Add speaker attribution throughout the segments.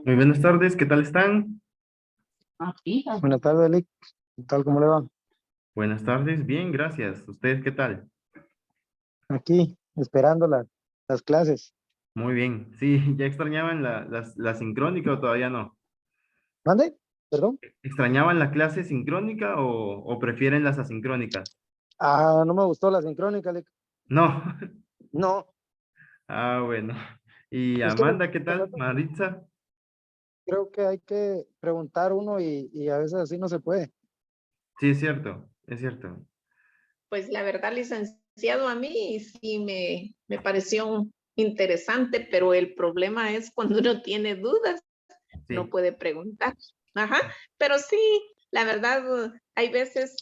Speaker 1: Muy buenas tardes, ¿qué tal están?
Speaker 2: Buenas tardes, Lick. ¿Qué tal? ¿Cómo le va?
Speaker 1: Buenas tardes, bien, gracias. ¿Ustedes qué tal?
Speaker 2: Aquí, esperando las clases.
Speaker 1: Muy bien. Sí, ¿ya extrañaban la sincrónica o todavía no?
Speaker 2: ¿Mande? ¿Perdón?
Speaker 1: ¿Extrañaban la clase sincrónica o prefieren las asincrónicas?
Speaker 2: Ah, no me gustó la sincrónica, Lick.
Speaker 1: No.
Speaker 2: No,
Speaker 1: Ah, bueno. ¿Y
Speaker 2: es que
Speaker 1: Amanda, qué tal? Maritza.
Speaker 2: creo que hay que preguntar uno y a veces así no se puede.
Speaker 1: Sí, es cierto, es cierto.
Speaker 3: Pues la verdad, licenciado, a mí sí me pareció interesante, pero el problema es cuando uno tiene dudas, no
Speaker 1: Sí,
Speaker 3: puede preguntar. Ajá, pero sí, la verdad, hay veces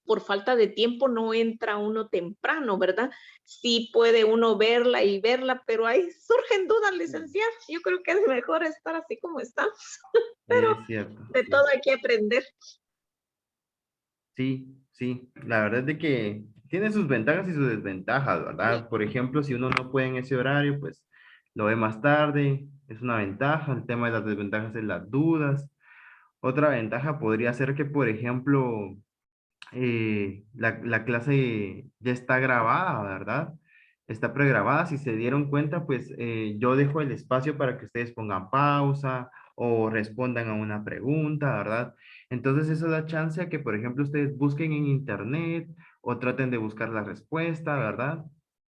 Speaker 3: por falta de tiempo no entra uno temprano, ¿verdad? Sí puede uno verla y verla, pero ahí surgen dudas, licenciado. Yo creo que es mejor estar así como estamos, pero
Speaker 1: es cierto.
Speaker 3: de
Speaker 1: Sí.
Speaker 3: todo hay que aprender.
Speaker 1: Sí, sí, la verdad es de que tiene sus ventajas y sus desventajas, ¿verdad? Por ejemplo, si uno no puede en ese horario, pues lo ve más tarde, es una ventaja. El tema de las desventajas es las dudas. Otra ventaja podría ser que, por ejemplo, la clase ya está grabada, ¿verdad? Está pregrabada. Si se dieron cuenta, pues yo dejo el espacio para que ustedes pongan pausa o respondan a una pregunta, ¿verdad? Entonces eso da chance a que, por ejemplo, ustedes busquen en internet o traten de buscar la respuesta, ¿verdad?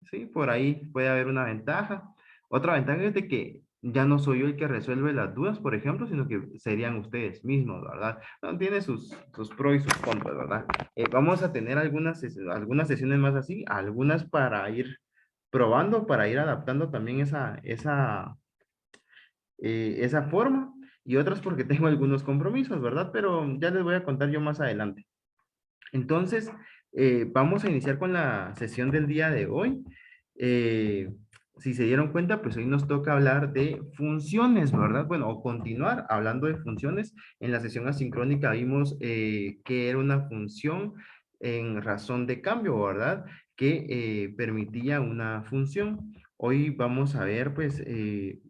Speaker 1: Sí, por ahí puede haber una ventaja. Otra ventaja es de que ya no soy yo el que resuelve las dudas, por ejemplo, sino que serían ustedes mismos, ¿verdad? No, tiene sus pros y sus contras, ¿verdad? Vamos a tener algunas sesiones más así, algunas para ir probando, para ir adaptando también esa forma y otras porque tengo algunos compromisos, ¿verdad? Pero ya les voy a contar yo más adelante. Entonces, vamos a iniciar con la sesión del día de hoy. Eh, si se dieron cuenta, pues hoy nos toca hablar de funciones, ¿verdad? Bueno, o continuar hablando de funciones. En la sesión asincrónica vimos que era una función en razón de cambio, ¿verdad? Que permitía una función. Hoy vamos a ver, pues,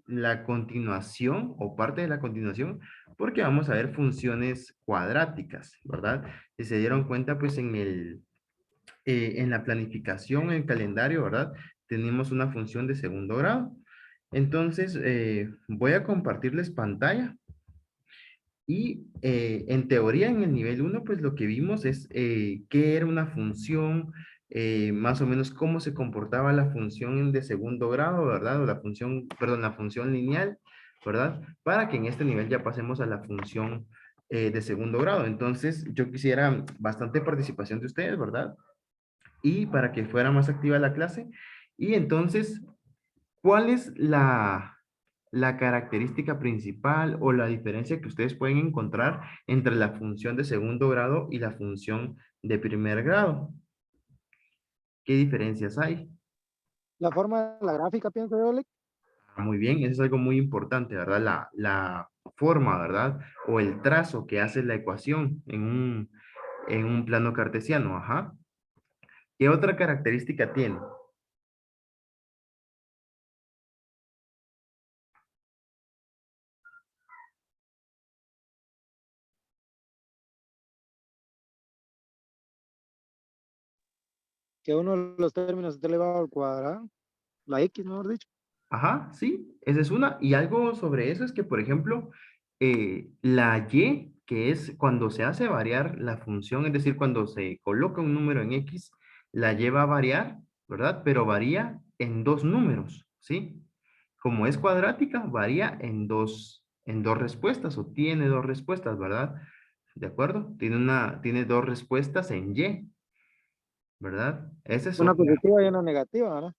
Speaker 1: la continuación o parte de la continuación, porque vamos a ver funciones cuadráticas, ¿verdad? Si se dieron cuenta, pues en la planificación, en el calendario, ¿verdad? Tenemos una función de segundo grado. Entonces, voy a compartirles pantalla y en teoría en el nivel uno pues lo que vimos es qué era una función, más o menos cómo se comportaba la función de segundo grado, ¿verdad? O la función, perdón, la función lineal, ¿verdad? Para que en este nivel ya pasemos a la función de segundo grado. Entonces, yo quisiera bastante participación de ustedes, ¿verdad? Y para que fuera más activa la clase. Y entonces, ¿cuál es la característica principal o la diferencia que ustedes pueden encontrar entre la función de segundo grado y la función de primer grado? ¿Qué diferencias hay?
Speaker 2: La forma de la gráfica, pienso yo, Lick.
Speaker 1: Muy bien, eso es algo muy importante, ¿verdad? La forma, ¿verdad? O el trazo que hace la ecuación en un plano cartesiano, ajá. ¿Qué otra característica tiene?
Speaker 2: Que uno de los términos está elevado al cuadrado, la X, mejor dicho.
Speaker 1: Ajá, sí, esa es una. Y algo sobre eso es que, por ejemplo, la y, que es cuando se hace variar la función, es decir, cuando se coloca un número en x, la y va a variar, ¿verdad? Pero varía en dos números, ¿sí? Como es cuadrática, varía en dos respuestas o tiene dos respuestas, ¿verdad? ¿De acuerdo? Tiene dos respuestas en y, ¿verdad? Esa es
Speaker 2: Una
Speaker 1: otra.
Speaker 2: positiva y una negativa, ¿verdad?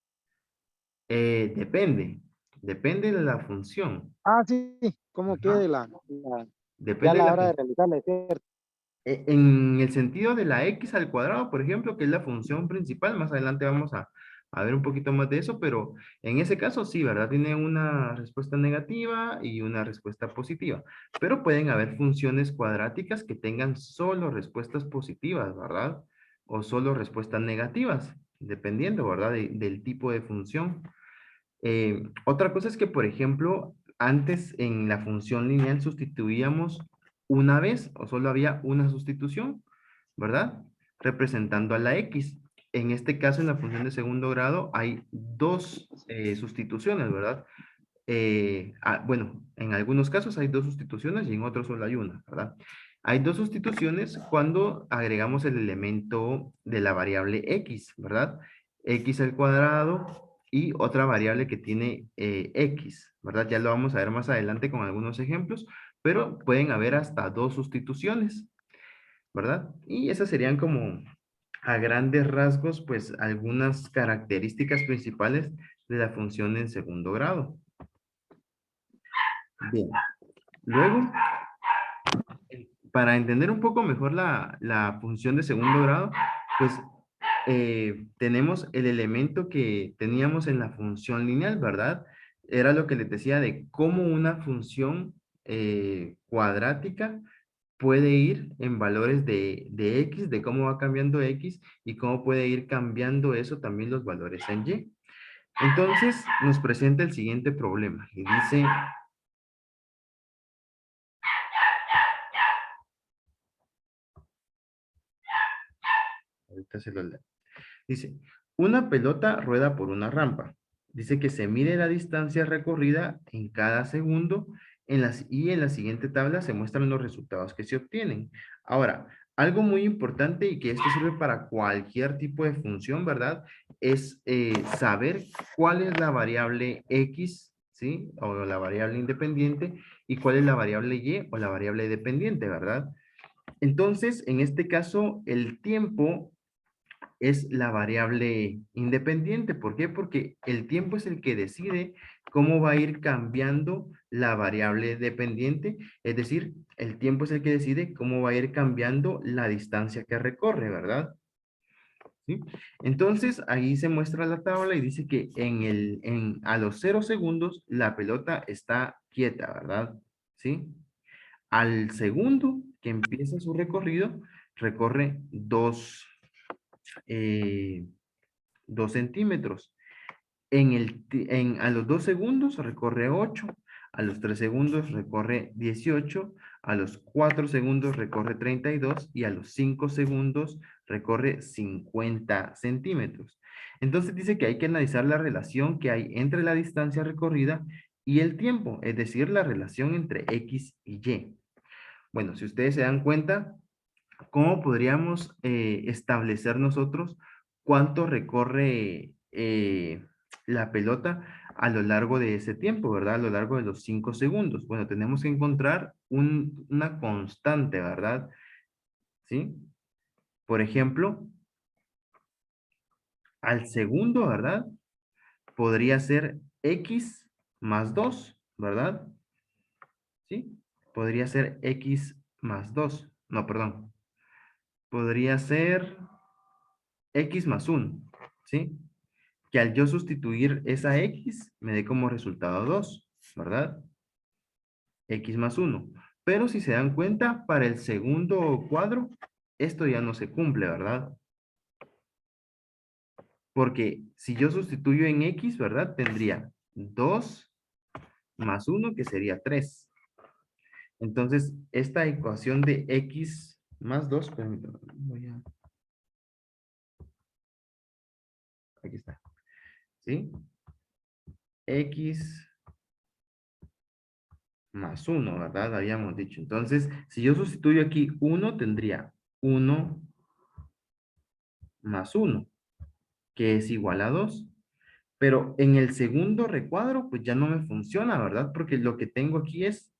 Speaker 1: Depende de la función.
Speaker 2: Ah, sí, cómo
Speaker 1: Ajá.
Speaker 2: quede ya a
Speaker 1: Depende de
Speaker 2: la
Speaker 1: la
Speaker 2: hora de
Speaker 1: función.
Speaker 2: realizarla, es cierto.
Speaker 1: En el sentido de la x al cuadrado, por ejemplo, que es la función principal, más adelante vamos a ver un poquito más de eso, pero en ese caso sí, ¿verdad? Tiene una respuesta negativa y una respuesta positiva, pero pueden haber funciones cuadráticas que tengan solo respuestas positivas, ¿verdad? O solo respuestas negativas, dependiendo, ¿verdad? Del tipo de función. Otra cosa es que, por ejemplo, antes en la función lineal sustituíamos una vez o solo había una sustitución, ¿verdad? Representando a la X. En este caso, en la función de segundo grado, hay dos sustituciones, ¿verdad? Bueno, en algunos casos hay dos sustituciones y en otros solo hay una, ¿verdad? Hay dos sustituciones cuando agregamos el elemento de la variable x, ¿verdad? X al cuadrado y otra variable que tiene x, ¿verdad? Ya lo vamos a ver más adelante con algunos ejemplos, pero pueden haber hasta dos sustituciones, ¿verdad? Y esas serían como a grandes rasgos, pues algunas características principales de la función en segundo grado. Bien, luego, para entender un poco mejor la función de segundo grado, pues tenemos el elemento que teníamos en la función lineal, ¿verdad? Era lo que les decía de cómo una función cuadrática puede ir en valores de x, de cómo va cambiando x y cómo puede ir cambiando eso también los valores en y. Entonces, nos presenta el siguiente problema y dice... Ahorita se lo leo. Dice, una pelota rueda por una rampa. Dice que se mide la distancia recorrida en cada segundo y en la siguiente tabla se muestran los resultados que se obtienen. Ahora, algo muy importante y que esto sirve para cualquier tipo de función, ¿verdad? Es saber cuál es la variable X, ¿sí? O la variable independiente y cuál es la variable Y o la variable dependiente, ¿verdad? Entonces, en este caso, el tiempo es la variable independiente. ¿Por qué? Porque el tiempo es el que decide cómo va a ir cambiando la variable dependiente. Es decir, el tiempo es el que decide cómo va a ir cambiando la distancia que recorre, ¿verdad? ¿Sí? Entonces, ahí se muestra la tabla y dice que a los 0 segundos la pelota está quieta, ¿verdad? ¿Sí? Al segundo que empieza su recorrido, recorre 2 centímetros. A los 2 segundos recorre 8, a los 3 segundos recorre 18, a los 4 segundos recorre 32 y a los 5 segundos recorre 50 centímetros. Entonces dice que hay que analizar la relación que hay entre la distancia recorrida y el tiempo, es decir, la relación entre X y Y. Bueno, si ustedes se dan cuenta, ¿cómo podríamos establecer nosotros cuánto recorre la pelota a lo largo de ese tiempo, ¿verdad? A lo largo de los 5 segundos. Bueno, tenemos que encontrar una constante, ¿verdad? ¿Sí? Por ejemplo, al segundo, ¿verdad? Podría ser x más 2, ¿verdad? ¿Sí? Podría ser x más 2. No, perdón. Podría ser x más 1, ¿sí? Que al yo sustituir esa x, me dé como resultado 2, ¿verdad? X más 1. Pero si se dan cuenta, para el segundo cuadro, esto ya no se cumple, ¿verdad? Porque si yo sustituyo en x, ¿verdad? Tendría 2 más 1, que sería 3. Entonces, esta ecuación de x más 2, permítanme, aquí está, ¿sí? X más 1, ¿verdad? Habíamos dicho. Entonces, si yo sustituyo aquí 1, tendría 1 más 1, que es igual a 2. Pero en el segundo recuadro, pues ya no me funciona, ¿verdad? Porque lo que tengo aquí es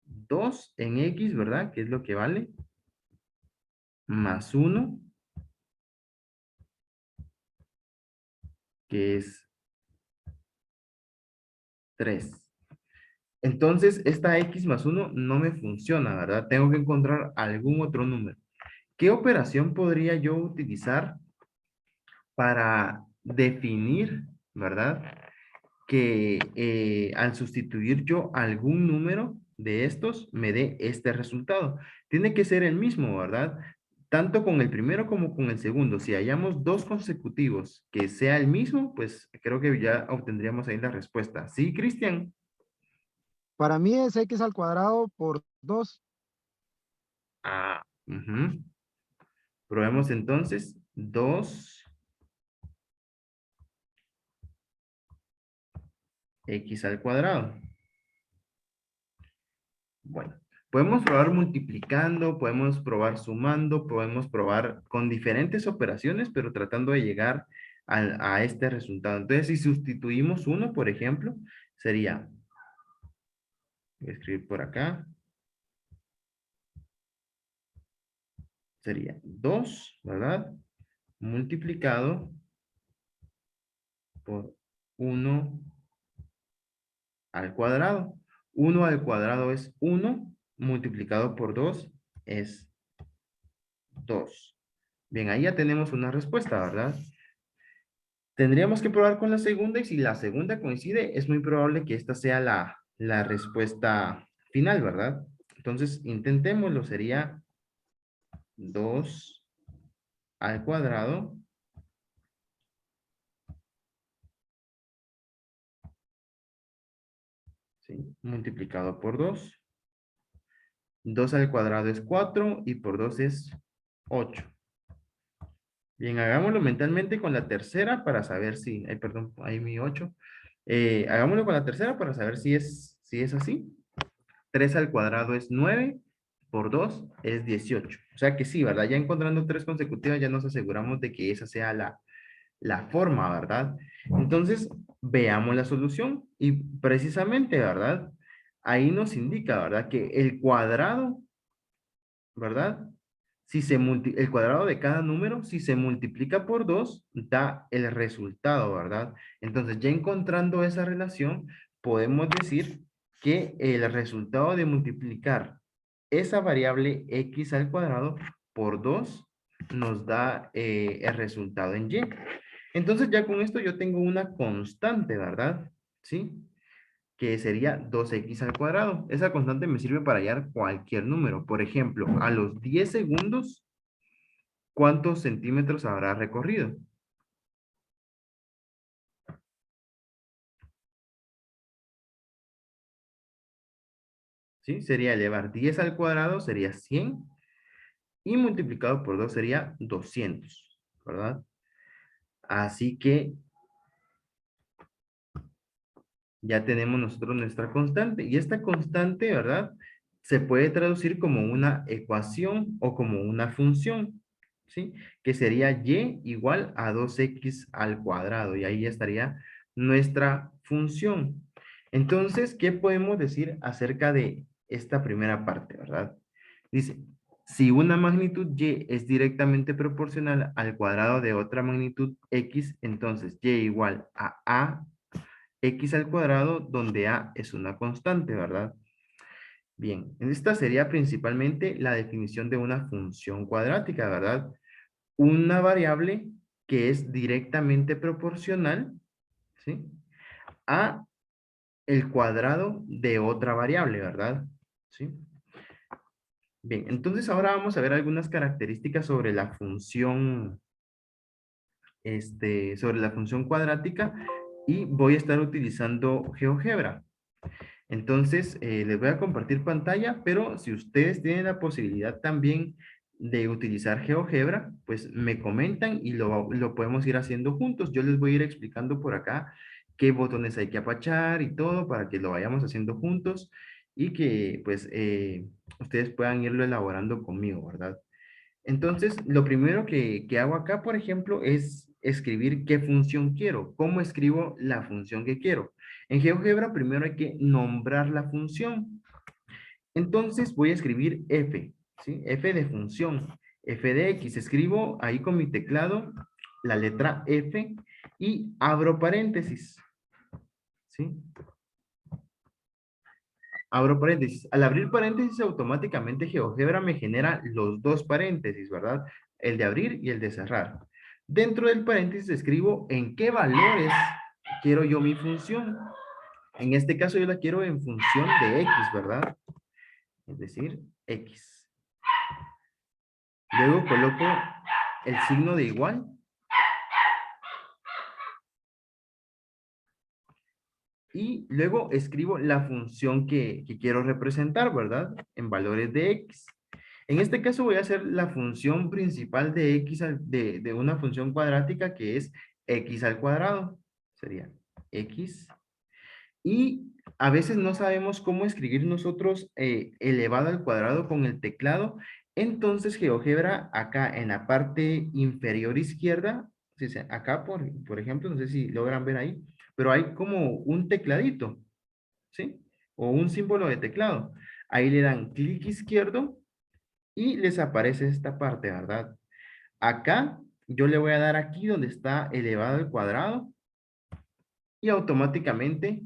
Speaker 1: 2 en X, ¿verdad? Que es lo que vale. Más 1, que es 3. Entonces, esta X más 1 no me funciona, ¿verdad? Tengo que encontrar algún otro número. ¿Qué operación podría yo utilizar para definir, ¿verdad? Que al sustituir yo algún número de estos me dé este resultado. Tiene que ser el mismo, ¿verdad? tanto con el primero como con el segundo. Si hallamos dos consecutivos que sea el mismo, pues creo que ya obtendríamos ahí la respuesta. ¿Sí, Cristian?
Speaker 2: Para mí es x al cuadrado por 2.
Speaker 1: Ah, ujú. Probemos entonces 2x al cuadrado. Bueno, podemos probar multiplicando, podemos probar sumando, podemos probar con diferentes operaciones, pero tratando de llegar a este resultado. Entonces, si sustituimos uno, por ejemplo, sería, voy a escribir por acá, sería 2, ¿verdad? Multiplicado por 1 al cuadrado. 1 al cuadrado es 1, multiplicado por 2 es 2. Bien, ahí ya tenemos una respuesta, ¿verdad? Tendríamos que probar con la segunda y si la segunda coincide, es muy probable que esta sea la respuesta final, ¿verdad? Entonces, intentémoslo. Sería 2 al cuadrado. ¿Sí? Multiplicado por 2. 2 al cuadrado es 4 y por 2 es 8. Bien, hagámoslo mentalmente con la tercera para saber si, ay, perdón, ahí mi 8. Hagámoslo con la tercera para saber si es así. 3 al cuadrado es 9, por 2 es 18. O sea que sí, ¿verdad? Ya encontrando 3 consecutivas ya nos aseguramos de que esa sea la forma, ¿verdad? Entonces, veamos la solución y precisamente, ¿verdad? Ahí nos indica, ¿verdad? Que el cuadrado, ¿verdad? Si el cuadrado de cada número, si se multiplica por 2, da el resultado, ¿verdad? Entonces, ya encontrando esa relación, podemos decir que el resultado de multiplicar esa variable x al cuadrado por 2 nos da el resultado en y. Entonces, ya con esto yo tengo una constante, ¿verdad? ¿Sí? Que sería 2x al cuadrado. Esa constante me sirve para hallar cualquier número. Por ejemplo, a los 10 segundos, ¿cuántos centímetros habrá recorrido? ¿Sí? Sería elevar 10 al cuadrado, sería 100. Y multiplicado por 2 sería 200, ¿verdad? Así que ya tenemos nosotros nuestra constante. Y esta constante, ¿verdad? Se puede traducir como una ecuación o como una función, ¿sí? Que sería y igual a 2x al cuadrado. Y ahí ya estaría nuestra función. Entonces, ¿qué podemos decir acerca de esta primera parte, verdad? Dice, si una magnitud y es directamente proporcional al cuadrado de otra magnitud x, entonces y igual a x al cuadrado, donde a es una constante, ¿verdad? Bien, esta sería principalmente la definición de una función cuadrática, ¿verdad? Una variable que es directamente proporcional, ¿sí? A el cuadrado de otra variable, ¿verdad? ¿Sí? Bien, entonces ahora vamos a ver algunas características sobre la función, sobre la función cuadrática y voy a estar utilizando GeoGebra. Entonces, les voy a compartir pantalla, pero si ustedes tienen la posibilidad también de utilizar GeoGebra, pues me comentan y lo podemos ir haciendo juntos. Yo les voy a ir explicando por acá qué botones hay que apachar y todo para que lo vayamos haciendo juntos y que pues ustedes puedan irlo elaborando conmigo, ¿verdad? Entonces, lo primero que hago acá, por ejemplo, es escribir qué función quiero. ¿Cómo escribo la función que quiero? En GeoGebra primero hay que nombrar la función. Entonces voy a escribir f, ¿sí? F de función, f de x. Escribo ahí con mi teclado la letra f y abro paréntesis, ¿sí? Abro paréntesis. Al abrir paréntesis, automáticamente GeoGebra me genera los dos paréntesis, ¿verdad? El de abrir y el de cerrar. Dentro del paréntesis escribo en qué valores quiero yo mi función. En este caso yo la quiero en función de x, ¿verdad? Es decir, x. Luego coloco el signo de igual. Y luego escribo la función que quiero representar, ¿verdad? En valores de x. En este caso voy a hacer la función principal de x, de una función cuadrática que es x al cuadrado. Sería x. Y a veces no sabemos cómo escribir nosotros elevado al cuadrado con el teclado. Entonces GeoGebra acá en la parte inferior izquierda, acá por ejemplo, no sé si logran ver ahí, pero hay como un tecladito, ¿sí? O un símbolo de teclado. Ahí le dan clic izquierdo y les aparece esta parte, ¿verdad? Acá yo le voy a dar aquí donde está elevado al cuadrado y automáticamente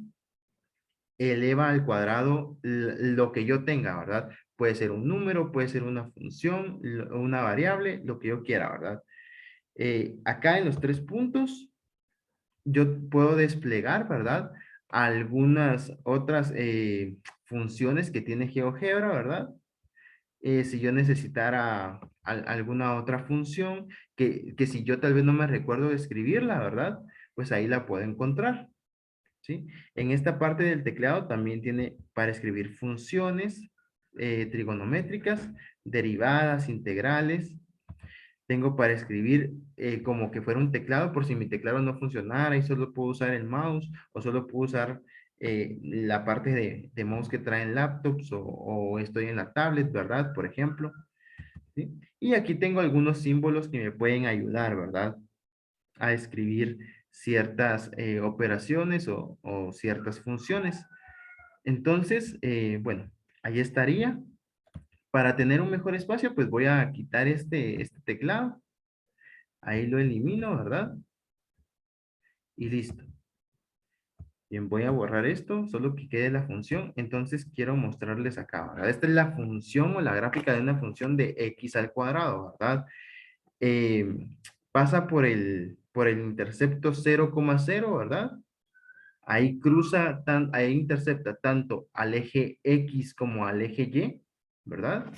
Speaker 1: eleva al cuadrado lo que yo tenga, ¿verdad? Puede ser un número, puede ser una función, una variable, lo que yo quiera, ¿verdad? Acá en los 3 puntos, yo puedo desplegar, ¿verdad? Algunas otras funciones que tiene GeoGebra, ¿verdad? Si yo necesitara alguna otra función, que si yo tal vez no me recuerdo de escribirla, ¿verdad? Pues ahí la puedo encontrar. ¿Sí? En esta parte del teclado también tiene para escribir funciones trigonométricas, derivadas, integrales. Tengo para escribir como que fuera un teclado por si mi teclado no funcionara y solo puedo usar el mouse o solo puedo usar la parte de mouse que traen laptops o estoy en la tablet, ¿verdad? Por ejemplo. ¿Sí? Y aquí tengo algunos símbolos que me pueden ayudar, ¿verdad? A escribir ciertas operaciones o ciertas funciones. Entonces, bueno, ahí estaría. Para tener un mejor espacio, pues voy a quitar este teclado. Ahí lo elimino, ¿verdad? Y listo. Bien, voy a borrar esto, solo que quede la función. Entonces, quiero mostrarles acá, ¿verdad? Esta es la función o la gráfica de una función de x al cuadrado, ¿verdad? Pasa por el intercepto 0,0, ¿verdad? Ahí ahí intercepta tanto al eje X como al eje Y, ¿verdad?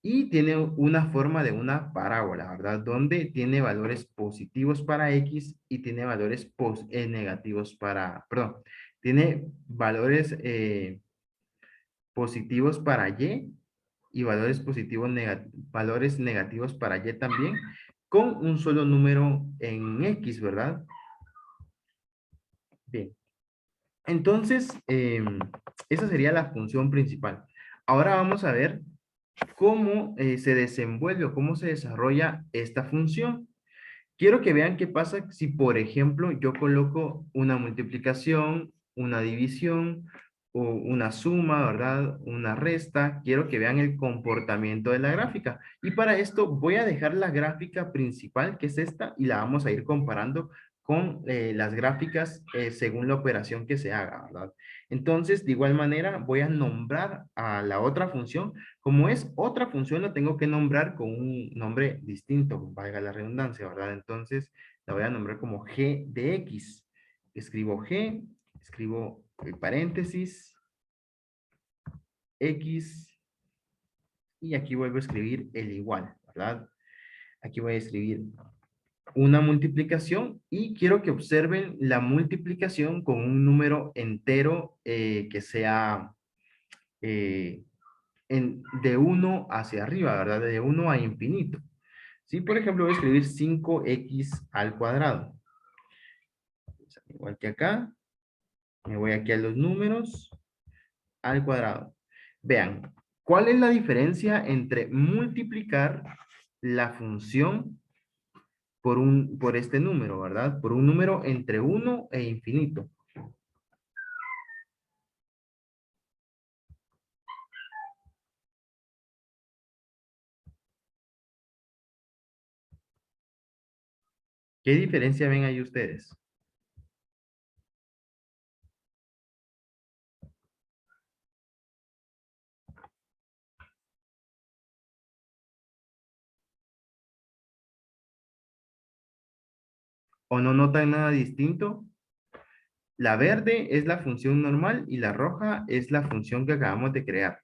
Speaker 1: Y tiene una forma de una parábola, ¿verdad? Donde tiene valores positivos para X y tiene valores negativos perdón, tiene valores positivos para y valores negativos para Y también, con un solo número en X, ¿verdad? Bien. Entonces, esa sería la función principal. Ahora vamos a ver cómo se desenvuelve o cómo se desarrolla esta función. Quiero que vean qué pasa si, por ejemplo, yo coloco una multiplicación, una división o una suma, ¿verdad? Una resta. Quiero que vean el comportamiento de la gráfica. Y para esto voy a dejar la gráfica principal, que es esta, y la vamos a ir comparando con las gráficas según la operación que se haga, ¿verdad? Entonces, de igual manera, voy a nombrar a la otra función. Como es otra función, la tengo que nombrar con un nombre distinto, valga la redundancia, ¿verdad? Entonces, la voy a nombrar como g de x. Escribo g, escribo paréntesis, x, y aquí vuelvo a escribir el igual, ¿verdad? Aquí voy a escribir una multiplicación y quiero que observen la multiplicación con un número entero que sea eh, de 1 hacia arriba, ¿verdad? De 1 a infinito. Si, por ejemplo, voy a escribir 5x al cuadrado. Igual que acá, me voy aquí a los números al cuadrado. Vean, ¿cuál es la diferencia entre multiplicar la función por este número, ¿verdad? Por un número entre 1 e infinito. ¿Qué diferencia ven ahí ustedes? ¿O no notan nada distinto? La verde es la función normal y la roja es la función que acabamos de crear.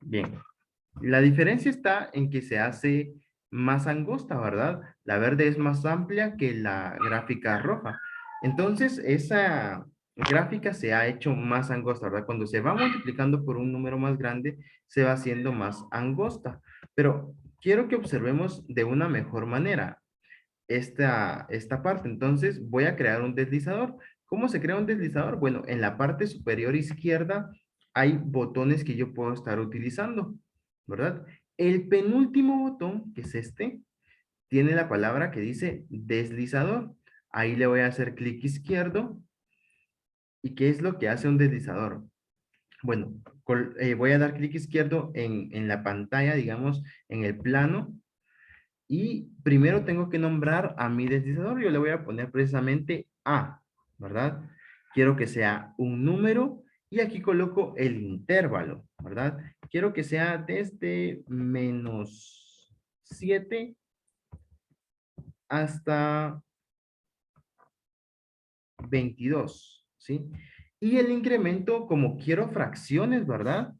Speaker 1: Bien. La diferencia está en que se hace más angosta, ¿verdad? La verde es más amplia que la gráfica roja. Entonces, esa gráfica se ha hecho más angosta, ¿verdad? Cuando se va multiplicando por un número más grande, se va haciendo más angosta. Pero quiero que observemos de una mejor manera esta parte. Entonces, voy a crear un deslizador. ¿Cómo se crea un deslizador? Bueno, en la parte superior izquierda hay botones que yo puedo estar utilizando, ¿verdad? El penúltimo botón, que es este, tiene la palabra que dice deslizador. Ahí le voy a hacer clic izquierdo. ¿Y qué es lo que hace un deslizador? Bueno, voy a dar clic izquierdo en la pantalla, digamos, en el plano. Y primero tengo que nombrar a mi deslizador. Yo le voy a poner precisamente A, ¿verdad? Quiero que sea un número y aquí coloco el intervalo, ¿verdad? Quiero que sea desde -7 hasta 22, ¿sí? Y el incremento, como quiero fracciones, ¿verdad?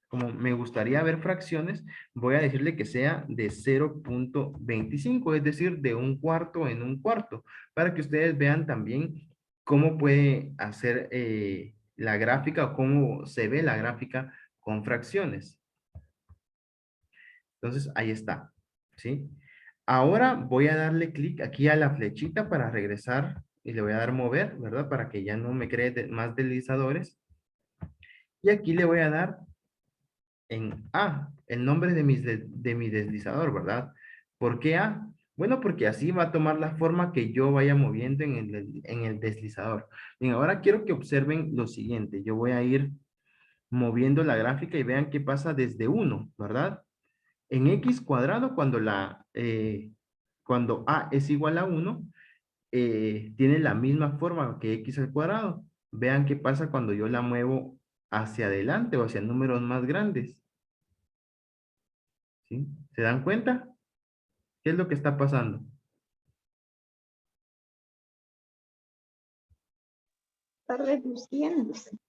Speaker 1: Como me gustaría ver fracciones, voy a decirle que sea de 0.25, es decir, de un cuarto en un cuarto, para que ustedes vean también cómo puede hacer la gráfica o cómo se ve la gráfica con fracciones. Entonces, ahí está, ¿sí? Ahora voy a darle clic aquí a la flechita para regresar y le voy a dar mover, ¿verdad? Para que ya no me cree más deslizadores. Y aquí le voy a dar en A, el nombre de mi deslizador, ¿verdad? ¿Por qué A? Bueno, porque así va a tomar la forma que yo vaya moviendo en el deslizador. Bien, ahora quiero que observen lo siguiente. Yo voy a ir moviendo la gráfica y vean qué pasa desde 1, ¿verdad? En X cuadrado, cuando A es igual a 1, tiene la misma forma que X al cuadrado. Vean qué pasa cuando yo la muevo hacia adelante o hacia números más grandes. ¿Sí? ¿Se dan cuenta? ¿Qué es lo que está pasando?
Speaker 3: Está reduciéndose.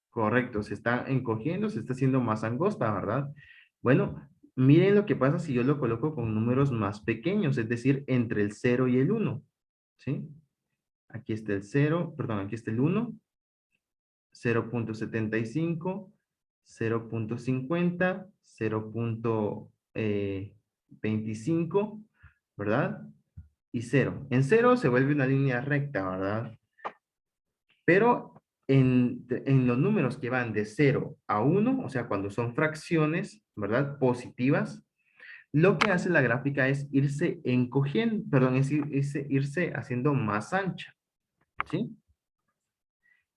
Speaker 1: Correcto, se está encogiendo, se está haciendo más angosta, ¿verdad? Bueno, miren lo que pasa si yo lo coloco con números más pequeños, es decir, entre el 0 y el 1, ¿sí? Aquí está el 0, perdón, aquí está el 1, 0.75, 0.50, 0.25, ¿verdad? Y 0. En 0 se vuelve una línea recta, ¿verdad? Pero en los números que van de 0 a 1, o sea, cuando son fracciones, ¿verdad? Positivas, lo que hace la gráfica es irse encogiendo, perdón, es irse haciendo más ancha, ¿sí?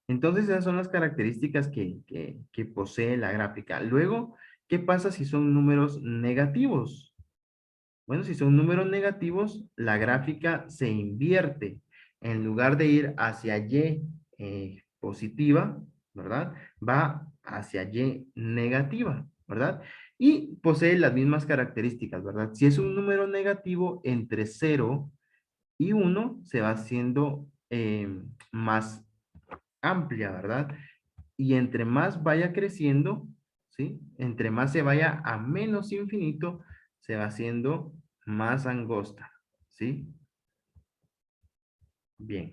Speaker 1: Entonces, esas son las características que posee la gráfica. Luego, ¿qué pasa si son números negativos? Bueno, si son números negativos, la gráfica se invierte. En lugar de ir hacia Y positiva, ¿verdad? Va hacia Y negativa, ¿verdad? Y posee las mismas características, ¿verdad? Si es un número negativo, entre 0 y 1 se va haciendo más amplia, ¿verdad? Y entre más vaya creciendo, ¿sí? Entre más se vaya a menos infinito, se va haciendo más angosta, ¿sí? Bien.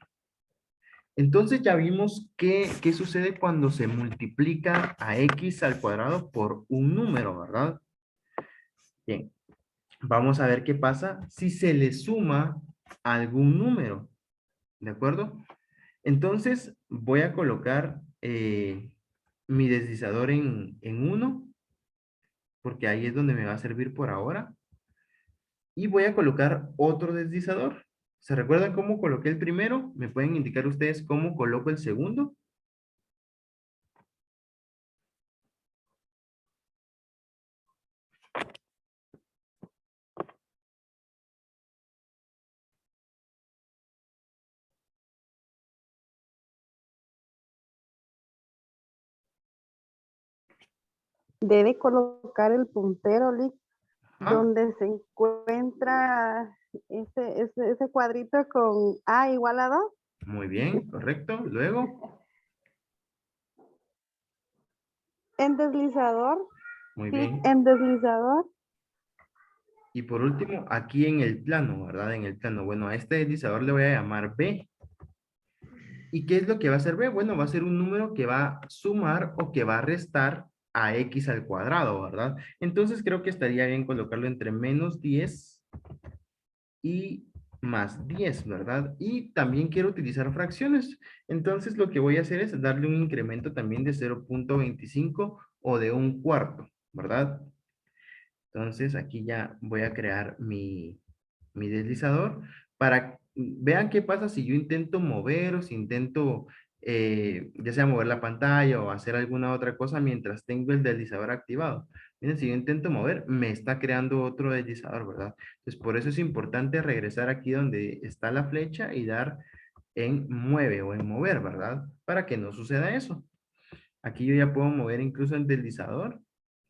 Speaker 1: Entonces ya vimos qué sucede cuando se multiplica a x al cuadrado por un número, ¿verdad? Bien. Vamos a ver qué pasa si se le suma algún número, ¿de acuerdo? Entonces voy a colocar mi deslizador en 1, porque ahí es donde me va a servir por ahora. Y voy a colocar otro deslizador. ¿Se recuerdan cómo coloqué el primero? ¿Me pueden indicar ustedes cómo coloco el segundo?
Speaker 4: Debe colocar el puntero, Lick.
Speaker 1: Ajá,
Speaker 4: donde se encuentra ese cuadrito con A igual a 2.
Speaker 1: muy bien, correcto. Luego,
Speaker 4: En deslizador,
Speaker 1: muy
Speaker 4: clic
Speaker 1: bien.
Speaker 4: en deslizador.
Speaker 1: Y por último, aquí en el plano, ¿verdad? En el plano. Bueno, a este deslizador le voy a llamar B. ¿Y qué es lo que va a hacer B? Bueno, va a ser un número que va a sumar o que va a restar a X al cuadrado, ¿verdad? Entonces creo que estaría bien colocarlo entre menos 10 y más 10, ¿verdad? Y también quiero utilizar fracciones. Entonces lo que voy a hacer es darle un incremento también de 0.25 o de un cuarto, ¿verdad? Entonces aquí ya voy a crear mi deslizador para, vean qué pasa si yo intento mover o si intento, ya sea mover la pantalla o hacer alguna otra cosa mientras tengo el deslizador activado. Miren, si yo intento mover, me está creando otro deslizador, ¿verdad? Entonces, por eso es importante regresar aquí donde está la flecha y dar en mueve o en mover, ¿verdad? Para que no suceda eso. Aquí yo ya puedo mover incluso el deslizador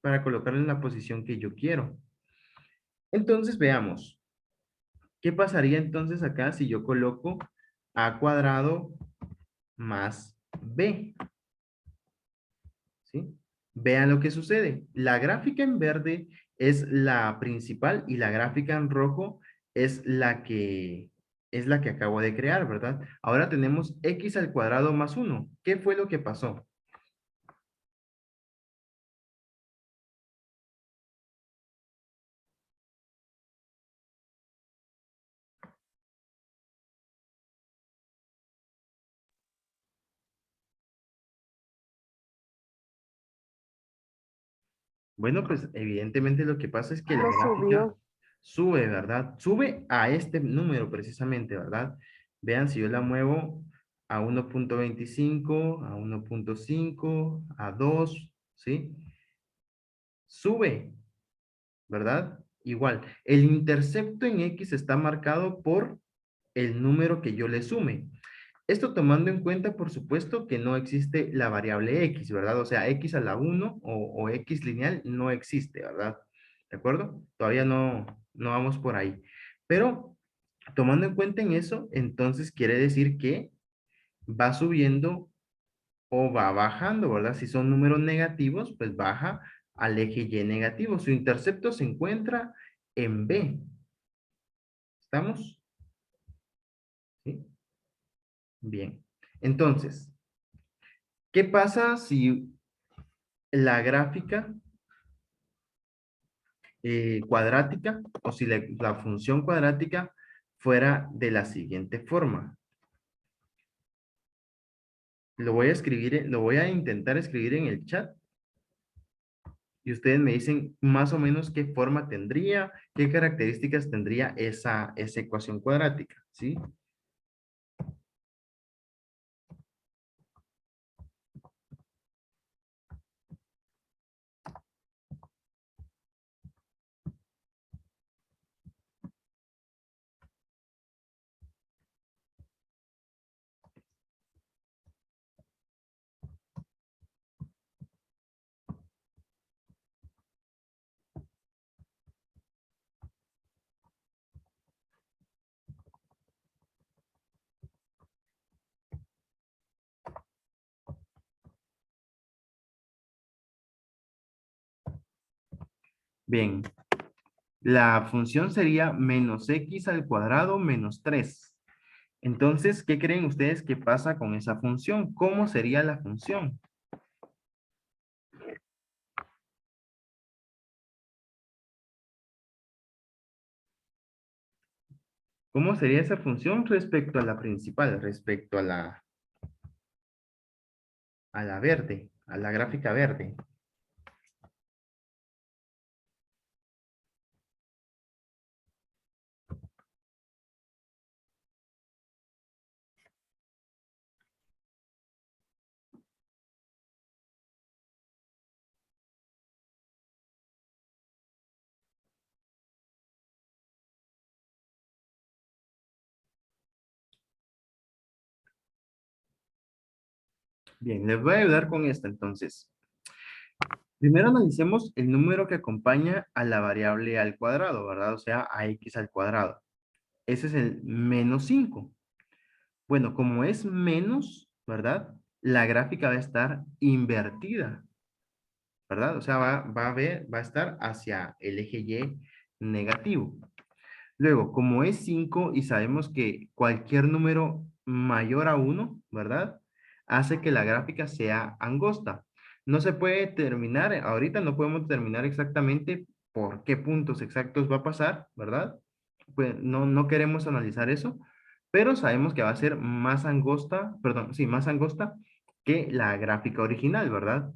Speaker 1: para colocarlo en la posición que yo quiero. Entonces, veamos. ¿Qué pasaría entonces acá si yo coloco a cuadrado más b? ¿Sí? Vean lo que sucede. La gráfica en verde es la principal y la gráfica en rojo es la que acabo de crear, ¿verdad? Ahora tenemos x al cuadrado más 1. ¿Qué fue lo que pasó? Bueno, pues evidentemente lo que pasa es que la
Speaker 4: Lo
Speaker 1: gráfica
Speaker 4: subió.
Speaker 1: sube, ¿verdad? Sube a este número precisamente, ¿verdad? Vean, si yo la muevo a 1.25, a 1.5, a 2, ¿sí? Sube, ¿verdad? Igual, el intercepto en X está marcado por el número que yo le sume. Esto tomando en cuenta, por supuesto, que no existe la variable X, ¿verdad? O sea, X a la 1 o X lineal no existe, ¿verdad? ¿De acuerdo? Todavía no vamos por ahí. Pero tomando en cuenta en eso, entonces quiere decir que va subiendo o va bajando, ¿verdad? Si son números negativos, pues baja al eje Y negativo. Su intercepto se encuentra en B. ¿Estamos? ¿Sí? Bien. Entonces, ¿qué pasa si la gráfica cuadrática o si la función cuadrática fuera de la siguiente forma? Lo voy a escribir, lo voy a intentar escribir en el chat y ustedes me dicen más o menos qué forma tendría, qué características tendría esa ecuación cuadrática, ¿sí? Bien, la función sería menos x al cuadrado menos 3. Entonces, ¿qué creen ustedes que pasa con esa función? ¿Cómo sería la función? ¿Cómo sería esa función respecto a la principal, respecto a la verde, a la gráfica verde? Bien, les voy a ayudar con esta entonces. Primero analicemos el número que acompaña a la variable al cuadrado, ¿verdad? O sea, a x al cuadrado. Ese es el menos 5. Bueno, como es menos, ¿verdad? La gráfica va a estar invertida, ¿verdad? O sea, va a estar hacia el eje Y negativo. Luego, como es 5 y sabemos que cualquier número mayor a 1, ¿verdad? Hace que la gráfica sea angosta. No se puede determinar, ahorita no podemos determinar exactamente por qué puntos exactos va a pasar, ¿verdad? Pues no queremos analizar eso, pero sabemos que va a ser más angosta, perdón, sí, más angosta que la gráfica original, ¿verdad?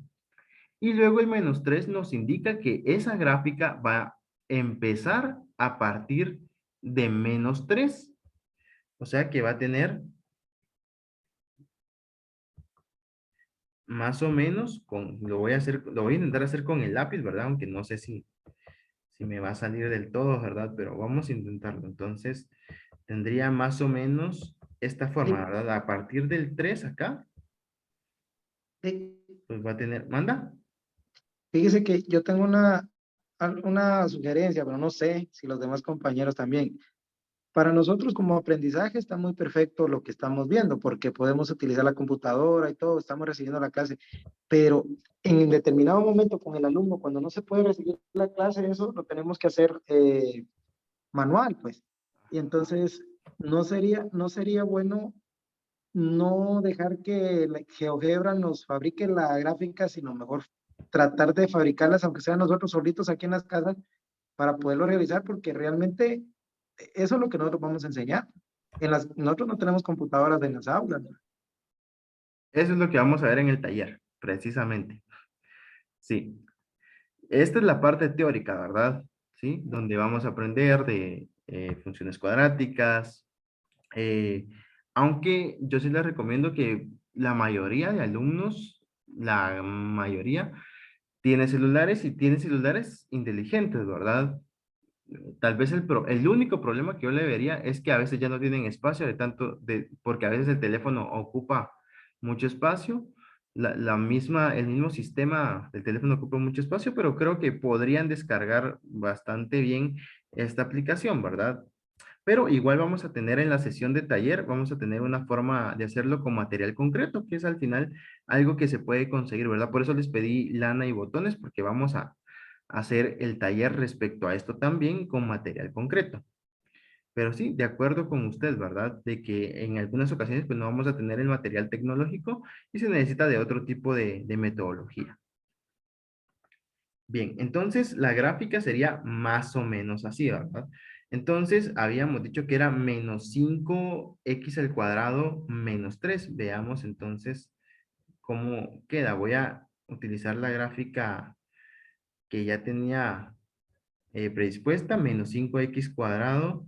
Speaker 1: Y luego el menos 3 nos indica que esa gráfica va a empezar a partir de menos 3. O sea que va a tener más o menos, lo voy a intentar hacer con el lápiz, ¿verdad? Aunque no sé si me va a salir del todo, ¿verdad? Pero vamos a intentarlo. Entonces, tendría más o menos esta forma,
Speaker 2: Sí,
Speaker 1: ¿verdad? A partir del 3 acá,
Speaker 2: sí.
Speaker 1: pues va a tener, manda.
Speaker 2: Fíjese que yo tengo una sugerencia, pero no sé si los demás compañeros también. Para nosotros como aprendizaje está muy perfecto lo que estamos viendo, porque podemos utilizar la computadora y todo, estamos recibiendo la clase, pero en determinado momento con el alumno, cuando no se puede recibir la clase, eso lo tenemos que hacer manual, pues. Y entonces no sería bueno no dejar que la GeoGebra nos fabrique la gráfica, sino mejor tratar de fabricarlas, aunque sean nosotros solitos aquí en las casas, para poderlo realizar, porque realmente eso es lo que nosotros vamos a enseñar. Nosotros no tenemos computadoras en las aulas, ¿no?
Speaker 1: Eso es lo que vamos a ver en el taller, precisamente. Sí. Esta es la parte teórica, ¿verdad? ¿Sí? Donde vamos a aprender de funciones cuadráticas. eh, Aunque yo sí les recomiendo que la mayoría de alumnos, la mayoría, tiene celulares y tiene celulares inteligentes, ¿verdad? Tal vez el único problema que yo le vería es que a veces ya no tienen espacio porque a veces el teléfono ocupa mucho espacio, el mismo sistema del teléfono ocupa mucho espacio, pero creo que podrían descargar bastante bien esta aplicación, ¿verdad? Pero igual vamos a tener en la sesión de taller, vamos a tener una forma de hacerlo con material concreto, que es al final algo que se puede conseguir, ¿verdad? Por eso les pedí lana y botones, porque vamos a hacer el taller respecto a esto también con material concreto. Pero sí, de acuerdo con usted, ¿verdad? De que en algunas ocasiones pues no vamos a tener el material tecnológico y se necesita de otro tipo de metodología. Bien, entonces la gráfica sería más o menos así, ¿verdad? Entonces habíamos dicho que era menos 5x al cuadrado menos 3. Veamos entonces cómo queda. Voy a utilizar la gráfica que ya tenía predispuesta, menos 5x cuadrado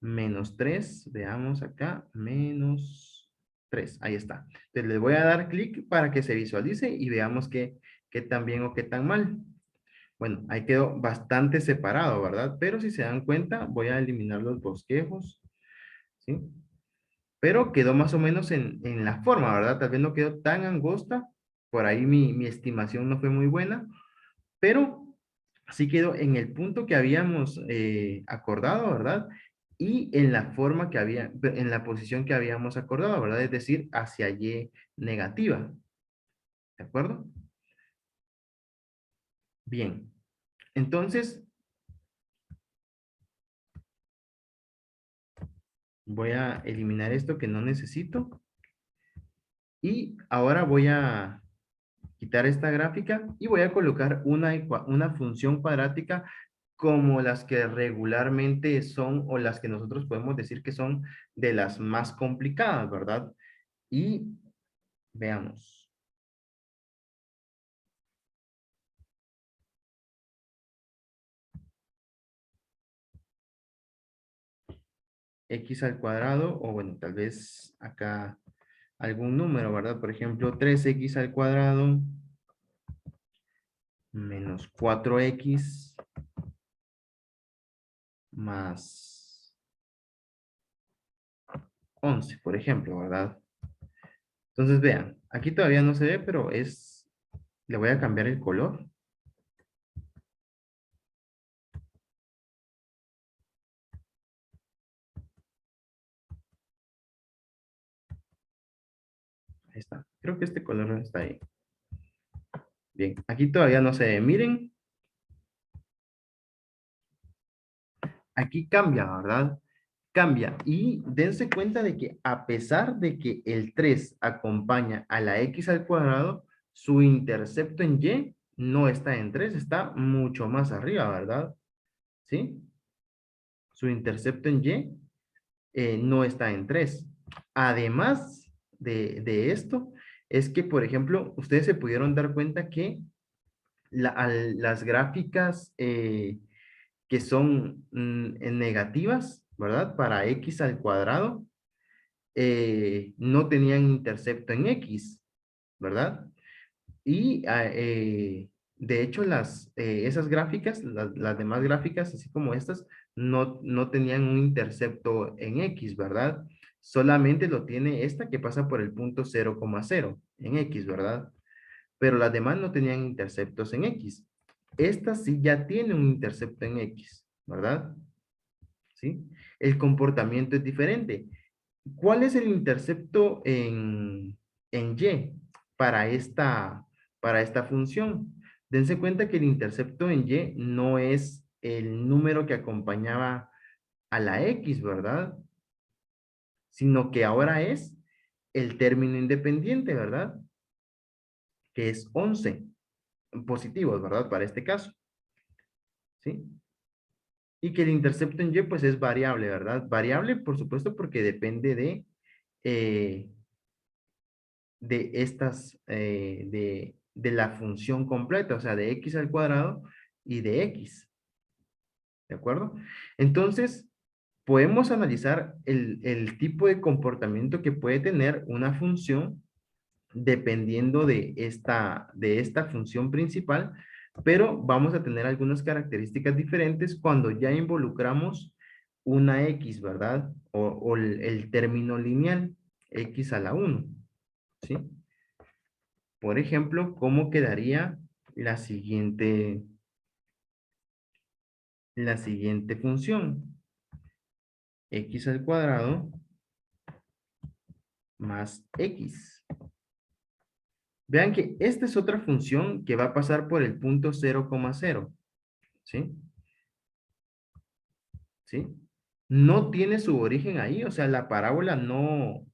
Speaker 1: menos 3. Veamos acá, menos 3. Ahí está. Entonces le voy a dar clic para que se visualice y veamos qué tan bien o qué tan mal. Bueno, ahí quedó bastante separado, ¿verdad? Pero si se dan cuenta, voy a eliminar los bosquejos, ¿sí? Pero quedó más o menos en la forma, ¿verdad? Tal vez no quedó tan angosta, por ahí mi estimación no fue muy buena, pero sí quedó en el punto que habíamos acordado, ¿verdad? Y en la forma en la posición que habíamos acordado, ¿verdad? Es decir, hacia Y negativa, ¿de acuerdo? Bien, entonces voy a eliminar esto que no necesito. Y ahora voy a quitar esta gráfica y voy a colocar una función cuadrática como las que regularmente son o las que nosotros podemos decir que son de las más complicadas, ¿verdad? Y veamos. X al cuadrado o bueno, tal vez acá algún número, ¿verdad? Por ejemplo, 3x al cuadrado menos 4x más 11, por ejemplo, ¿verdad? Entonces vean, aquí todavía no se ve, pero le voy a cambiar el color Creo que este color está ahí. Bien, aquí todavía no se ve. Miren, aquí cambia, ¿verdad? Cambia. Y dense cuenta de que a pesar de que el 3 acompaña a la x al cuadrado, su intercepto en y no está en 3, está mucho más arriba, ¿verdad? ¿Sí? Su intercepto en y no está en 3. Además de esto, es que, por ejemplo, ustedes se pudieron dar cuenta que las gráficas que son negativas, ¿verdad? Para x al cuadrado, no tenían intercepto en x, ¿verdad? Y de hecho esas gráficas, las demás gráficas, así como estas, no tenían un intercepto en x, ¿verdad? Solamente lo tiene esta que pasa por el punto 0,0 en x, ¿verdad? Pero las demás no tenían interceptos en x. Esta sí ya tiene un intercepto en x, ¿verdad? ¿Sí? El comportamiento es diferente. ¿Cuál es el intercepto en y para esta función? Dense cuenta que el intercepto en y no es el número que acompañaba a la x, ¿verdad? Sino que ahora es el término independiente, ¿verdad? Que es 11 positivos, ¿verdad? Para este caso, ¿sí? Y que el intercepto en y pues es variable, ¿verdad? Variable, por supuesto, porque depende eh, de estas, de la función completa, o sea, de x al cuadrado y de x. ¿De acuerdo? Entonces, podemos analizar el tipo de comportamiento que puede tener una función dependiendo de esta función principal, pero vamos a tener algunas características diferentes cuando ya involucramos una x, ¿verdad? O el término lineal, x a la 1, ¿sí? Por ejemplo, ¿cómo quedaría la siguiente función? X al cuadrado más x. Vean que esta es otra función que va a pasar por el punto 0,0. ¿Sí? ¿Sí? No tiene su origen ahí, o sea, la parábola no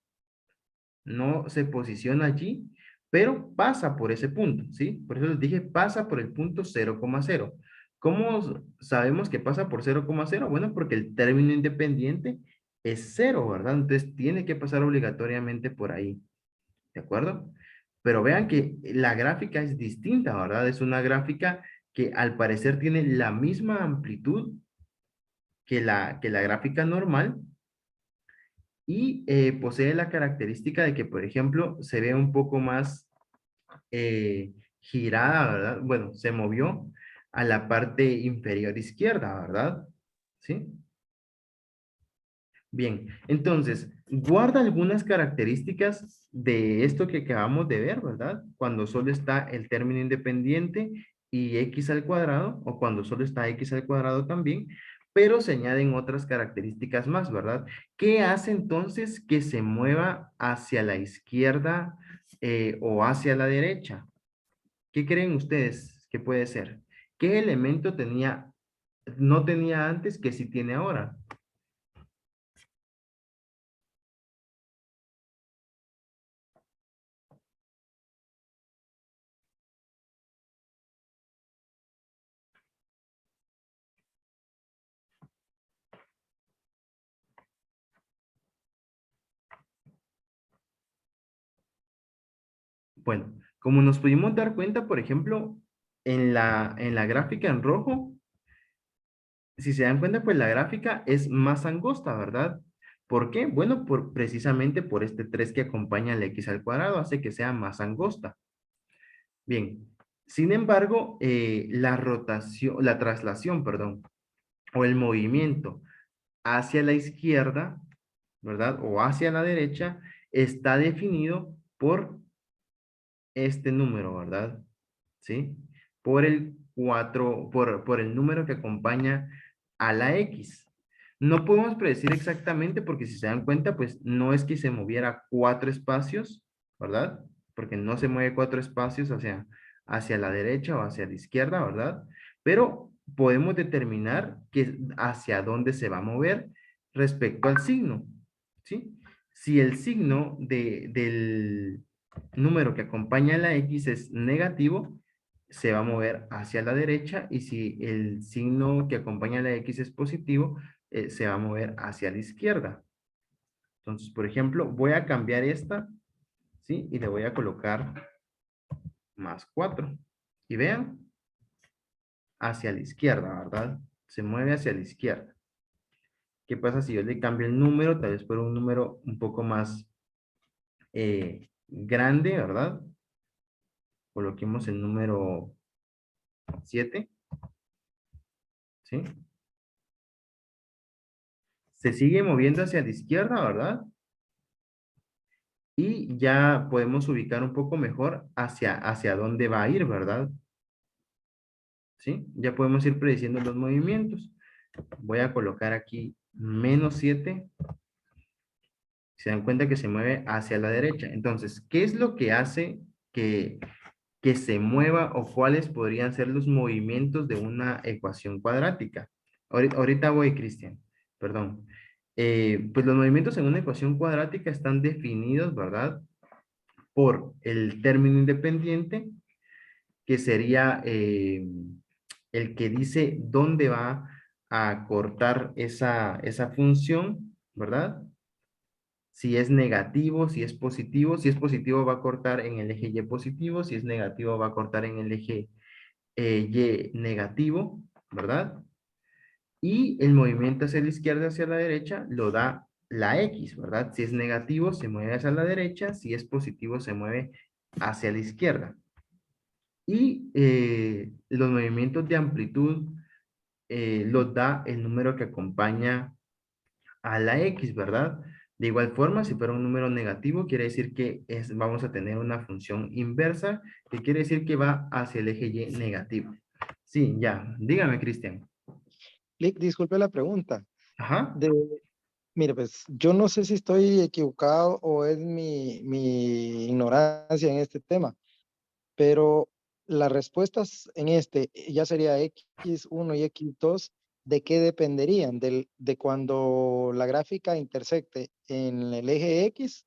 Speaker 1: se posiciona allí, pero pasa por ese punto, ¿sí? Por eso les dije, pasa por el punto 0,0. ¿Cómo sabemos que pasa por 0,0? Bueno, porque el término independiente es 0, ¿verdad? Entonces tiene que pasar obligatoriamente por ahí, ¿de acuerdo? Pero vean que la gráfica es distinta, ¿verdad? Es una gráfica que al parecer tiene la misma amplitud que la gráfica normal, y posee la característica de que, por ejemplo, se ve un poco más girada, ¿verdad? Bueno, se movió a la parte inferior izquierda, ¿verdad? ¿Sí? Bien, entonces, guarda algunas características de esto que acabamos de ver, ¿verdad? Cuando solo está el término independiente y x al cuadrado, o cuando solo está x al cuadrado también, pero se añaden otras características más, ¿verdad? ¿Qué hace entonces que se mueva hacia la izquierda o hacia la derecha? ¿Qué creen ustedes que puede ser? ¿Qué elemento no tenía antes que sí tiene ahora? Bueno, como nos pudimos dar cuenta, por ejemplo, en la gráfica en rojo, si se dan cuenta, pues la gráfica es más angosta, ¿verdad? ¿Por qué? Bueno, precisamente por este 3 que acompaña al x al cuadrado, hace que sea más angosta. Bien, sin embargo, la traslación, perdón, o el movimiento hacia la izquierda, ¿verdad? O hacia la derecha, está definido por este número, ¿verdad? ¿Sí? Por el 4, por el número que acompaña a la X. No podemos predecir exactamente porque si se dan cuenta, pues no es que se moviera 4 espacios, ¿verdad? porque no se mueve 4 espacios hacia la derecha o hacia la izquierda, ¿verdad? Pero podemos determinar hacia dónde se va a mover respecto al signo, ¿sí? Si el signo del número que acompaña a la X es negativo, se va a mover hacia la derecha, y si el signo que acompaña a la X es positivo, se va a mover hacia la izquierda. Entonces, por ejemplo, voy a cambiar esta, ¿sí? Y le voy a colocar más 4. Y vean, hacia la izquierda, ¿verdad? Se mueve hacia la izquierda. ¿Qué pasa si yo le cambio el número? Tal vez por un número un poco más grande, ¿verdad? Coloquemos el número 7, ¿sí? Se sigue moviendo hacia la izquierda, ¿verdad? Y ya podemos ubicar un poco mejor hacia dónde va a ir, ¿verdad? ¿Sí? Ya podemos ir prediciendo los movimientos. Voy a colocar aquí -7. Se dan cuenta que se mueve hacia la derecha. Entonces, ¿qué es lo que hace que se mueva, o cuáles podrían ser los movimientos de una ecuación cuadrática? Ahorita voy, Cristian. Perdón. Pues los movimientos en una ecuación cuadrática están definidos, ¿verdad? Por el término independiente, que sería el que dice dónde va a cortar esa función, ¿verdad? Si es negativo, si es positivo. Si es positivo va a cortar en el eje Y positivo, si es negativo va a cortar en el eje Y negativo, ¿verdad? Y el movimiento hacia la izquierda, hacia la derecha, lo da la X, ¿verdad? Si es negativo, se mueve hacia la derecha; si es positivo, se mueve hacia la izquierda. Y los movimientos de amplitud los da el número que acompaña a la X, ¿verdad? De igual forma, si fuera un número negativo, quiere decir que vamos a tener una función inversa, que quiere decir que va hacia el eje Y negativo. Sí, ya. Dígame, Cristian.
Speaker 2: Disculpe la pregunta.
Speaker 1: Ajá.
Speaker 2: Mire, pues yo no sé si estoy equivocado o es mi ignorancia en este tema, pero las respuestas en ya sería X1 y X2, ¿de qué dependerían? ¿De cuando la gráfica intersecte en el eje X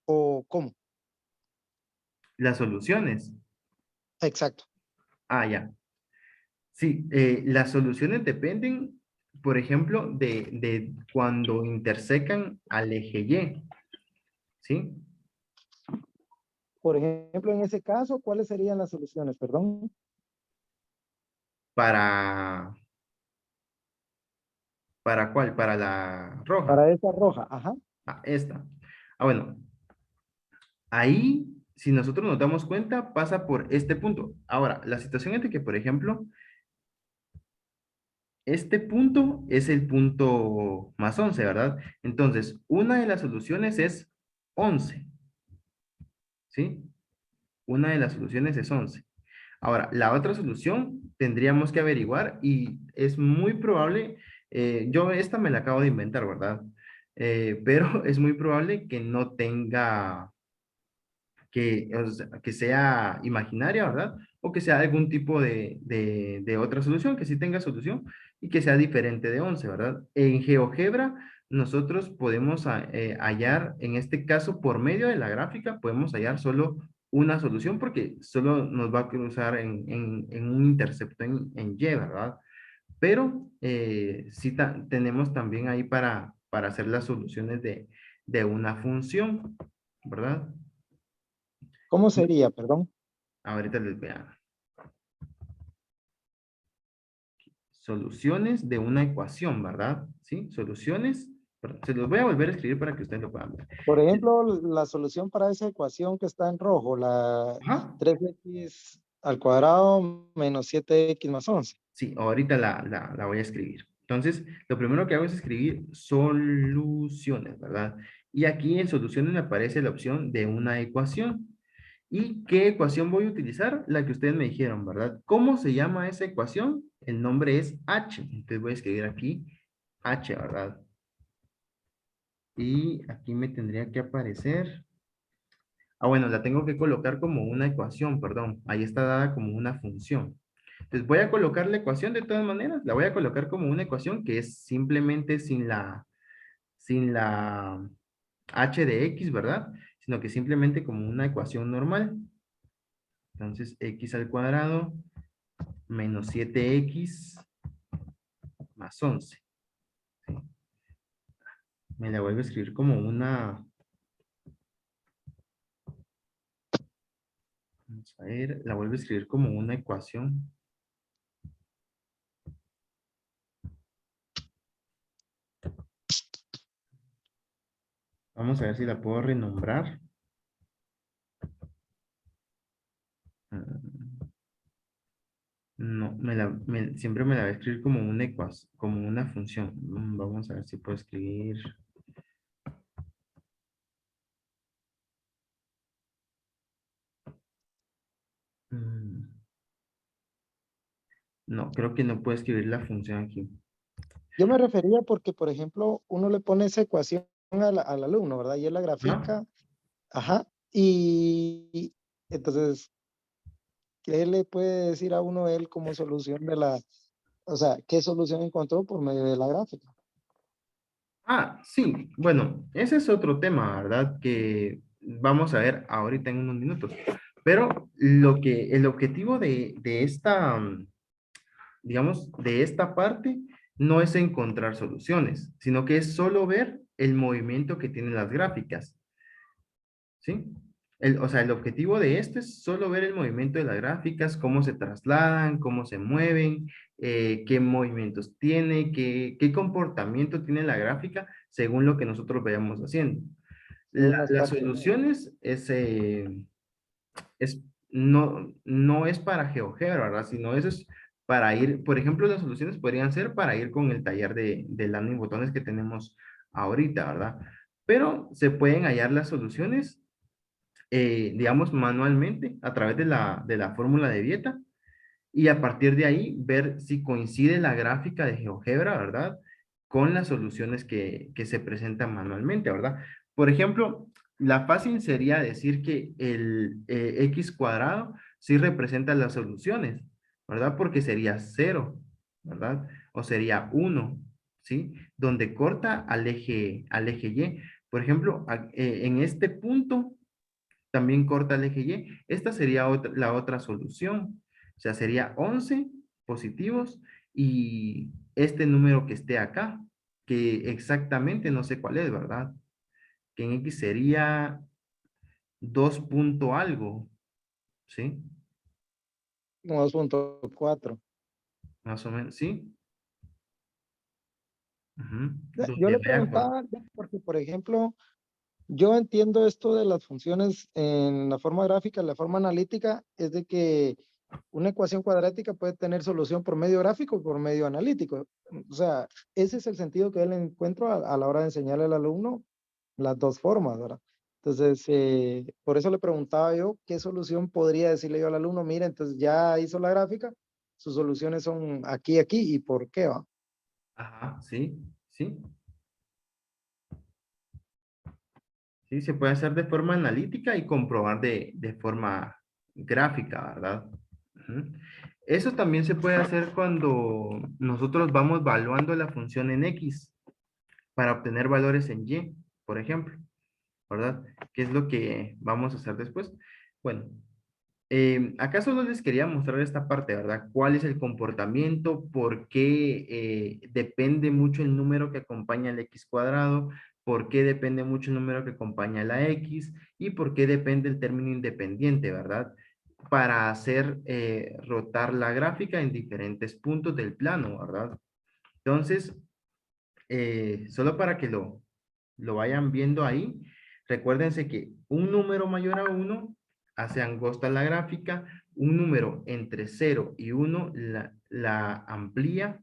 Speaker 2: o cómo?
Speaker 1: Las soluciones.
Speaker 2: Exacto.
Speaker 1: Ah, ya. Sí, las soluciones dependen, por ejemplo, de cuando intersecan al eje Y. ¿Sí?
Speaker 2: Por ejemplo, en ese caso, ¿cuáles serían las soluciones? Perdón.
Speaker 1: ¿Para cuál? Para la roja.
Speaker 2: Para esa roja, ajá.
Speaker 1: Ah, esta. Ah, bueno. Ahí, si nosotros nos damos cuenta, pasa por este punto. Ahora, la situación es de que, por ejemplo, este punto es el punto más 11, ¿verdad? Entonces, una de las soluciones es 11. ¿Sí? Una de las soluciones es 11. Ahora, la otra solución tendríamos que averiguar, y es muy probable, yo esta me la acabo de inventar, ¿verdad? Pero es muy probable que no tenga, o sea, que sea imaginaria, ¿verdad? O que sea algún tipo de otra solución, que sí tenga solución y que sea diferente de 11, ¿verdad? En GeoGebra nosotros podemos hallar, en este caso, por medio de la gráfica, podemos hallar solo una solución, porque solo nos va a cruzar en un intercepto en Y, ¿verdad? Pero sí tenemos también ahí para hacer las soluciones de una función, ¿verdad?
Speaker 2: ¿Cómo sería, perdón?
Speaker 1: Ahorita les voy a... Soluciones de una ecuación, ¿verdad? ¿Sí? Soluciones. Perdón, se los voy a volver a escribir para que ustedes lo puedan ver.
Speaker 2: Por ejemplo, la solución para esa ecuación que está en rojo, la
Speaker 1: Ajá.
Speaker 2: 3x al cuadrado menos 7x más 11.
Speaker 1: Sí, ahorita la voy a escribir. Entonces, lo primero que hago es escribir soluciones, ¿verdad? Y aquí en soluciones me aparece la opción de una ecuación. ¿Y qué ecuación voy a utilizar? La que ustedes me dijeron, ¿verdad? ¿Cómo se llama esa ecuación? El nombre es H. Entonces voy a escribir aquí H, ¿verdad? Y aquí me tendría que aparecer Ah, bueno, la tengo que colocar como una ecuación, perdón. Ahí está dada como una función. Entonces voy a colocar la ecuación de todas maneras. La voy a colocar como una ecuación que es simplemente sin la h de x, ¿verdad? Sino que simplemente como una ecuación normal. Entonces, x al cuadrado menos 7x más 11. ¿Sí? Me la vuelvo a escribir como una... Vamos a ver, la vuelvo a escribir como una ecuación. Vamos a ver si la puedo renombrar. No, siempre me la voy a escribir como una ecuación, como una función. Vamos a ver si puedo escribir. Mm, No, creo que no puedo escribir la función aquí.
Speaker 2: Yo me refería porque, por ejemplo, uno le pone esa ecuación al alumno, ¿verdad? Y él la
Speaker 1: ¿No?
Speaker 2: grafica, ajá, y entonces, ¿qué le puede decir a uno él como solución de la, o sea, qué solución encontró por medio de la gráfica?
Speaker 1: Ah, sí, bueno, ese es otro tema, ¿verdad? Que vamos a ver ahorita en unos minutos. Pero el objetivo de esta, digamos, de esta parte no es encontrar soluciones, sino que es solo ver el movimiento que tienen las gráficas, ¿sí? O sea, el objetivo de esto es solo ver el movimiento de las gráficas, cómo se trasladan, cómo se mueven, qué movimientos tiene, qué comportamiento tiene la gráfica según lo que nosotros vayamos haciendo.
Speaker 2: Según las
Speaker 1: Las
Speaker 2: partes.
Speaker 1: soluciones no es para GeoGebra, ¿verdad? Sino eso es para ir, por ejemplo, las soluciones podrían ser para ir con el taller de Lano y botones que tenemos ahorita, ¿verdad? Pero se pueden hallar las soluciones, digamos, manualmente a través de la fórmula de Vieta y a partir de ahí ver si coincide la gráfica de GeoGebra, ¿verdad? Con las soluciones que se presentan manualmente, ¿verdad? Por ejemplo, la fácil sería decir que el x cuadrado sí representa las soluciones, ¿verdad? Porque sería 0, ¿verdad? O sería 1, ¿sí? Donde corta al eje Y. Por ejemplo, en este punto también corta el eje Y. Esta sería la otra solución. O sea, sería 11 positivos y este número que esté acá, que exactamente no sé cuál es, ¿verdad? Que en X sería 2 punto algo, ¿sí?
Speaker 2: 2.4.
Speaker 1: Más o menos, ¿sí? Ujú.
Speaker 2: Yo
Speaker 1: Donde
Speaker 2: le
Speaker 1: vaya con...
Speaker 2: preguntaba porque, por ejemplo, yo entiendo esto de las funciones en la forma gráfica, la forma analítica, es de que una ecuación cuadrática puede tener solución por medio gráfico y por medio analítico. O sea, ese es el sentido que él encuentro a la hora de enseñarle al alumno las dos formas, ¿verdad? Entonces, por eso le preguntaba yo qué solución podría decirle yo al alumno, mira, entonces ya hizo la gráfica, sus soluciones son aquí, aquí, y por qué va.
Speaker 1: Ajá, sí, sí. Sí, se puede hacer de forma analítica y comprobar de forma gráfica, ¿verdad? Ujú. Eso también se puede hacer cuando nosotros vamos evaluando la función en X para obtener valores en Y, por ejemplo, ¿verdad? ¿Qué es lo que vamos a hacer después? Bueno, acá solo les quería mostrar esta parte, ¿verdad? ¿Cuál es el comportamiento? ¿Por qué depende mucho el número que acompaña el x cuadrado? ¿Por qué depende mucho el número que acompaña la x? ¿Y por qué depende el término independiente, ¿verdad? Para hacer rotar la gráfica en diferentes puntos del plano, ¿verdad? Entonces, solo para que lo vayan viendo ahí, recuérdense que un número mayor a 1 hace angosta la gráfica, un número entre 0 y 1 la amplía,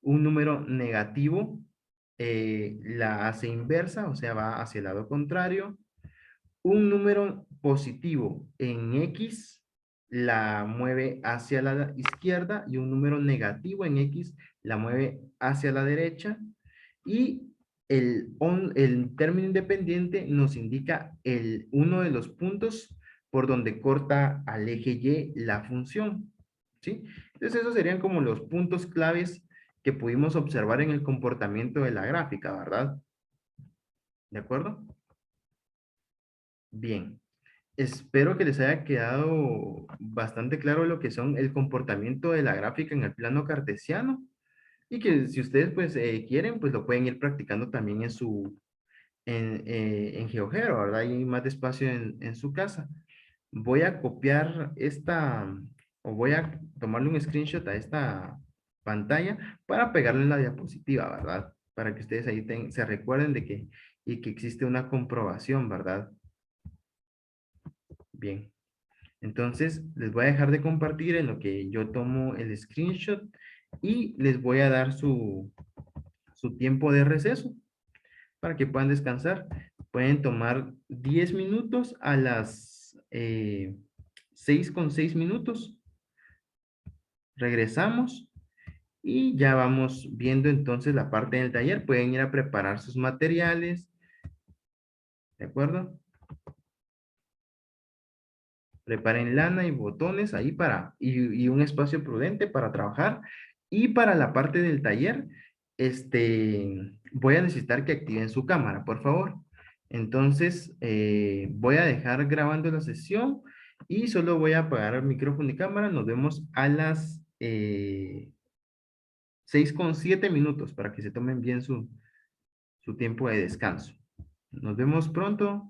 Speaker 1: un número negativo la hace inversa, o sea, va hacia el lado contrario, un número positivo en X la mueve hacia la izquierda y un número negativo en X la mueve hacia la derecha y el término independiente nos indica uno de los puntos por donde corta al eje Y la función, ¿sí? Entonces esos serían como los puntos claves que pudimos observar en el comportamiento de la gráfica, ¿verdad? ¿De acuerdo? Bien. Espero que les haya quedado bastante claro lo que son el comportamiento de la gráfica en el plano cartesiano y que si ustedes pues quieren pues lo pueden ir practicando también en GeoGebra, ¿verdad? Hay más espacio en su casa. Voy a copiar o voy a tomarle un screenshot a esta pantalla para pegarle en la diapositiva, ¿verdad? Para que ustedes ahí se recuerden y que existe una comprobación, ¿verdad? Bien. Entonces, les voy a dejar de compartir en lo que yo tomo el screenshot y les voy a dar su tiempo de receso para que puedan descansar. Pueden tomar 10 minutos a las 6:06. Regresamos y ya vamos viendo entonces la parte del taller. Pueden ir a preparar sus materiales. ¿De acuerdo? Preparen lana y botones ahí y un espacio prudente para trabajar. Y para la parte del taller, voy a necesitar que activen su cámara, por favor. Entonces, voy a dejar grabando la sesión y solo voy a apagar el micrófono y cámara. Nos vemos a las 6:07 para que se tomen bien su tiempo de descanso. Nos vemos pronto.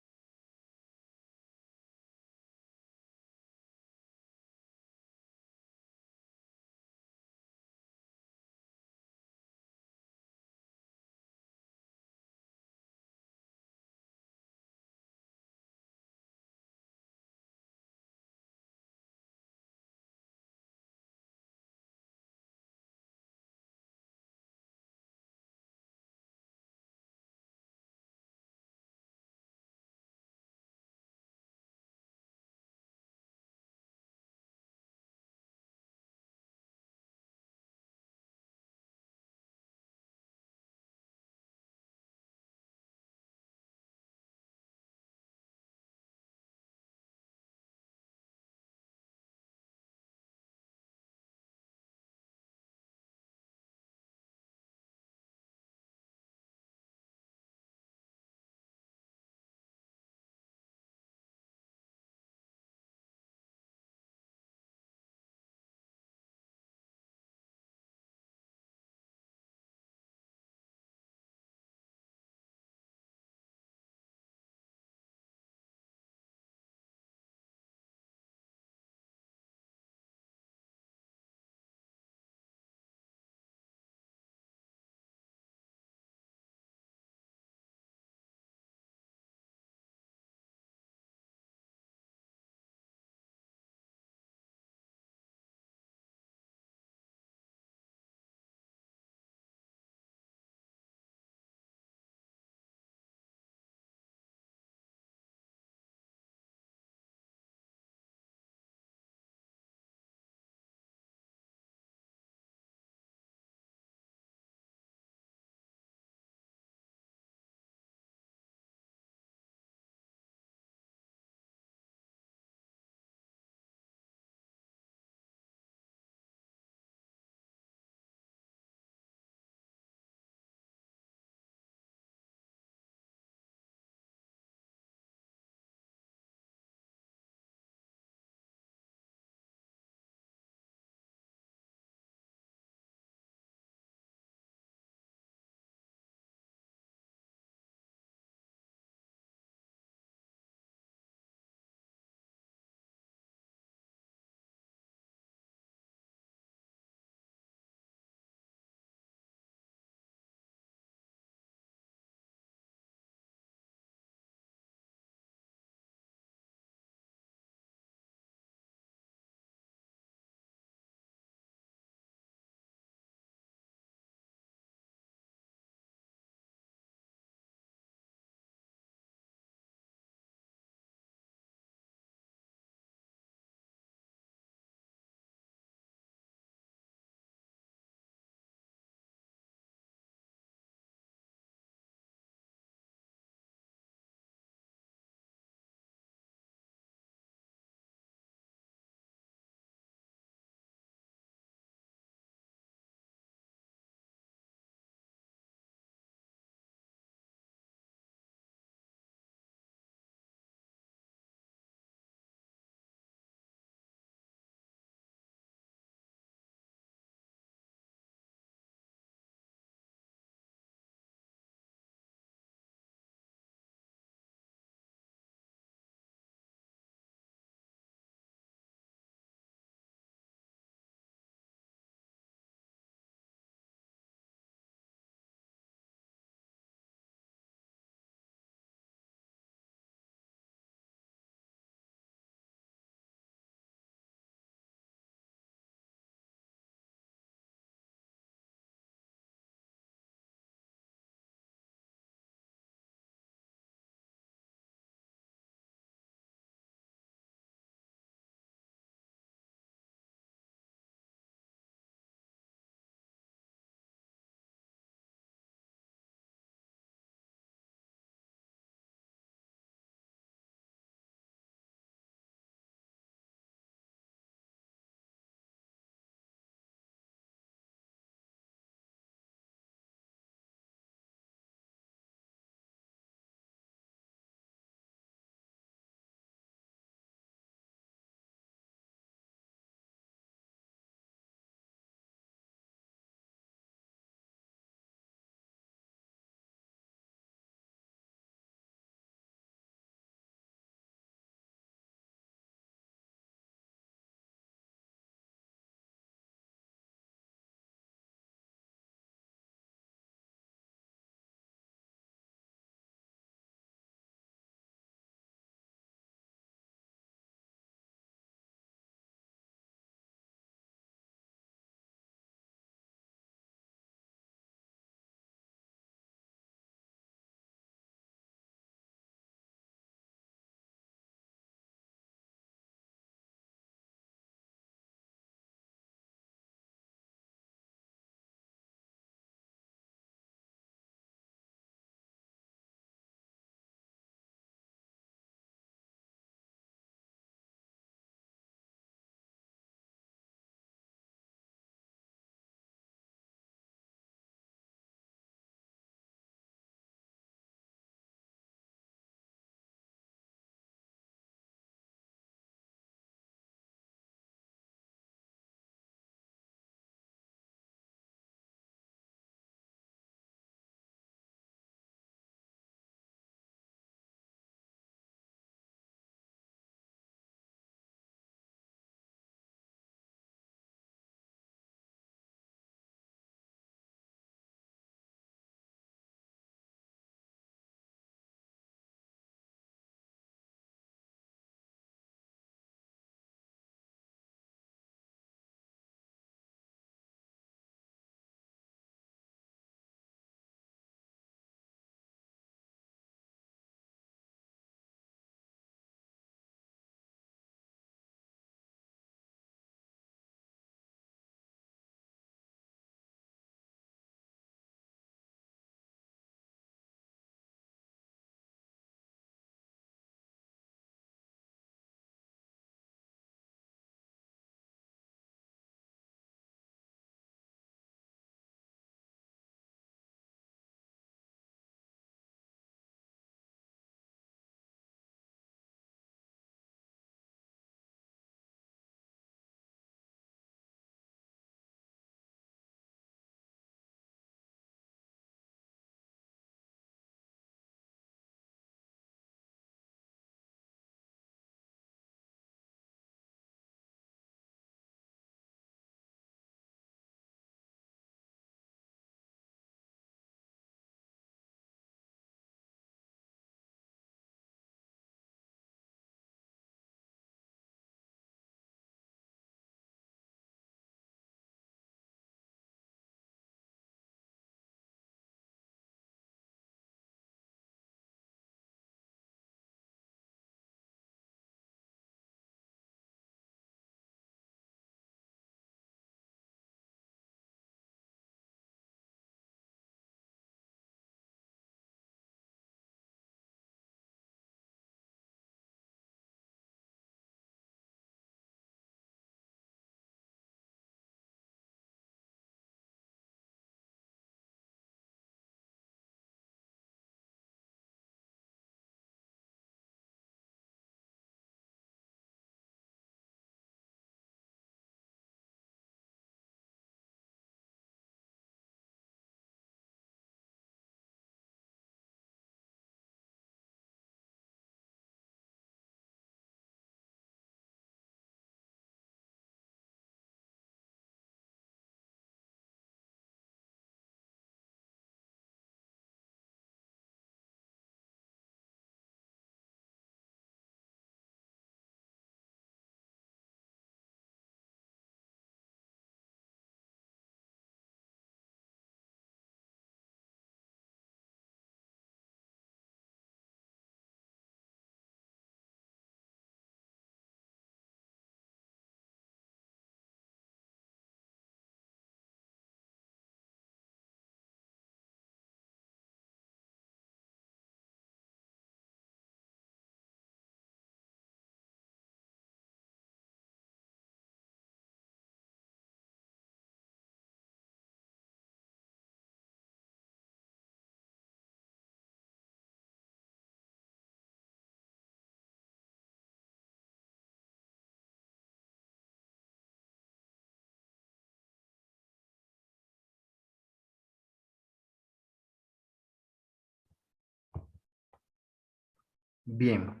Speaker 1: Bien,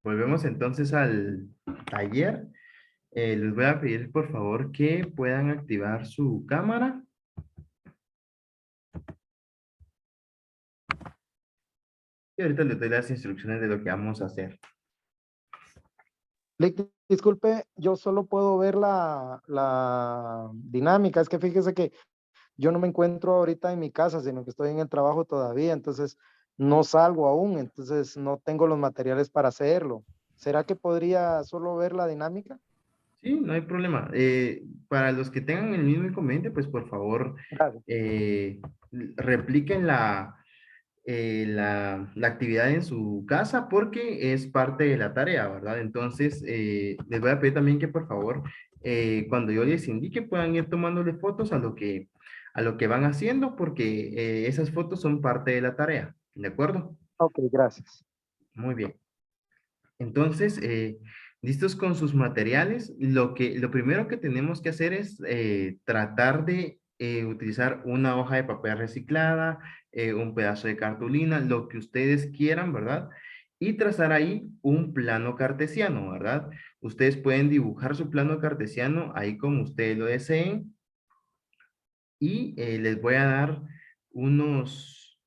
Speaker 1: volvemos entonces al taller. Les voy a pedir por favor que puedan activar su cámara. Y ahorita les doy las instrucciones de lo que vamos a hacer.
Speaker 2: Disculpe, yo solo puedo ver la dinámica. Es que fíjese que yo no me encuentro ahorita en mi casa, sino que estoy en el trabajo todavía, entonces no salgo aún, entonces no tengo los materiales para hacerlo. ¿Será que podría solo ver la dinámica?
Speaker 1: Sí, no hay problema. Para los que tengan el mismo inconveniente, pues por favor,
Speaker 2: Gracias.
Speaker 1: eh, repliquen la actividad en su casa porque es parte de la tarea, ¿verdad? Entonces, les voy a pedir también que por favor, cuando yo les indique, puedan ir tomándole fotos a lo que van haciendo porque esas fotos son parte de la tarea, ¿de acuerdo?
Speaker 2: Ok, gracias.
Speaker 1: Muy bien. Entonces, listos con sus materiales, lo primero que tenemos que hacer es tratar de utilizar una hoja de papel reciclada, un pedazo de cartulina, lo que ustedes quieran, ¿verdad? Y trazar ahí un plano cartesiano, ¿verdad? Ustedes pueden dibujar su plano cartesiano ahí como ustedes lo deseen y les voy a dar unos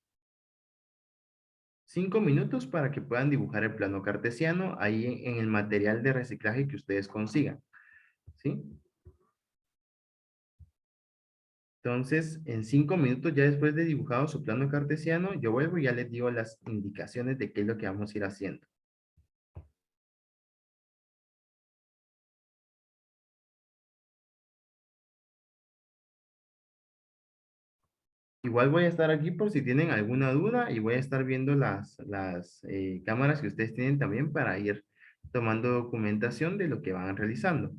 Speaker 1: 5 minutos para que puedan dibujar el plano cartesiano ahí en el material de reciclaje que ustedes consigan, ¿sí? Entonces, en 5 minutos, ya después de dibujado su plano cartesiano, yo vuelvo y ya les digo las indicaciones de qué es lo que vamos a ir haciendo. Igual voy a estar aquí por si tienen alguna duda y voy a estar viendo las cámaras que ustedes tienen también para ir tomando documentación de lo que van realizando.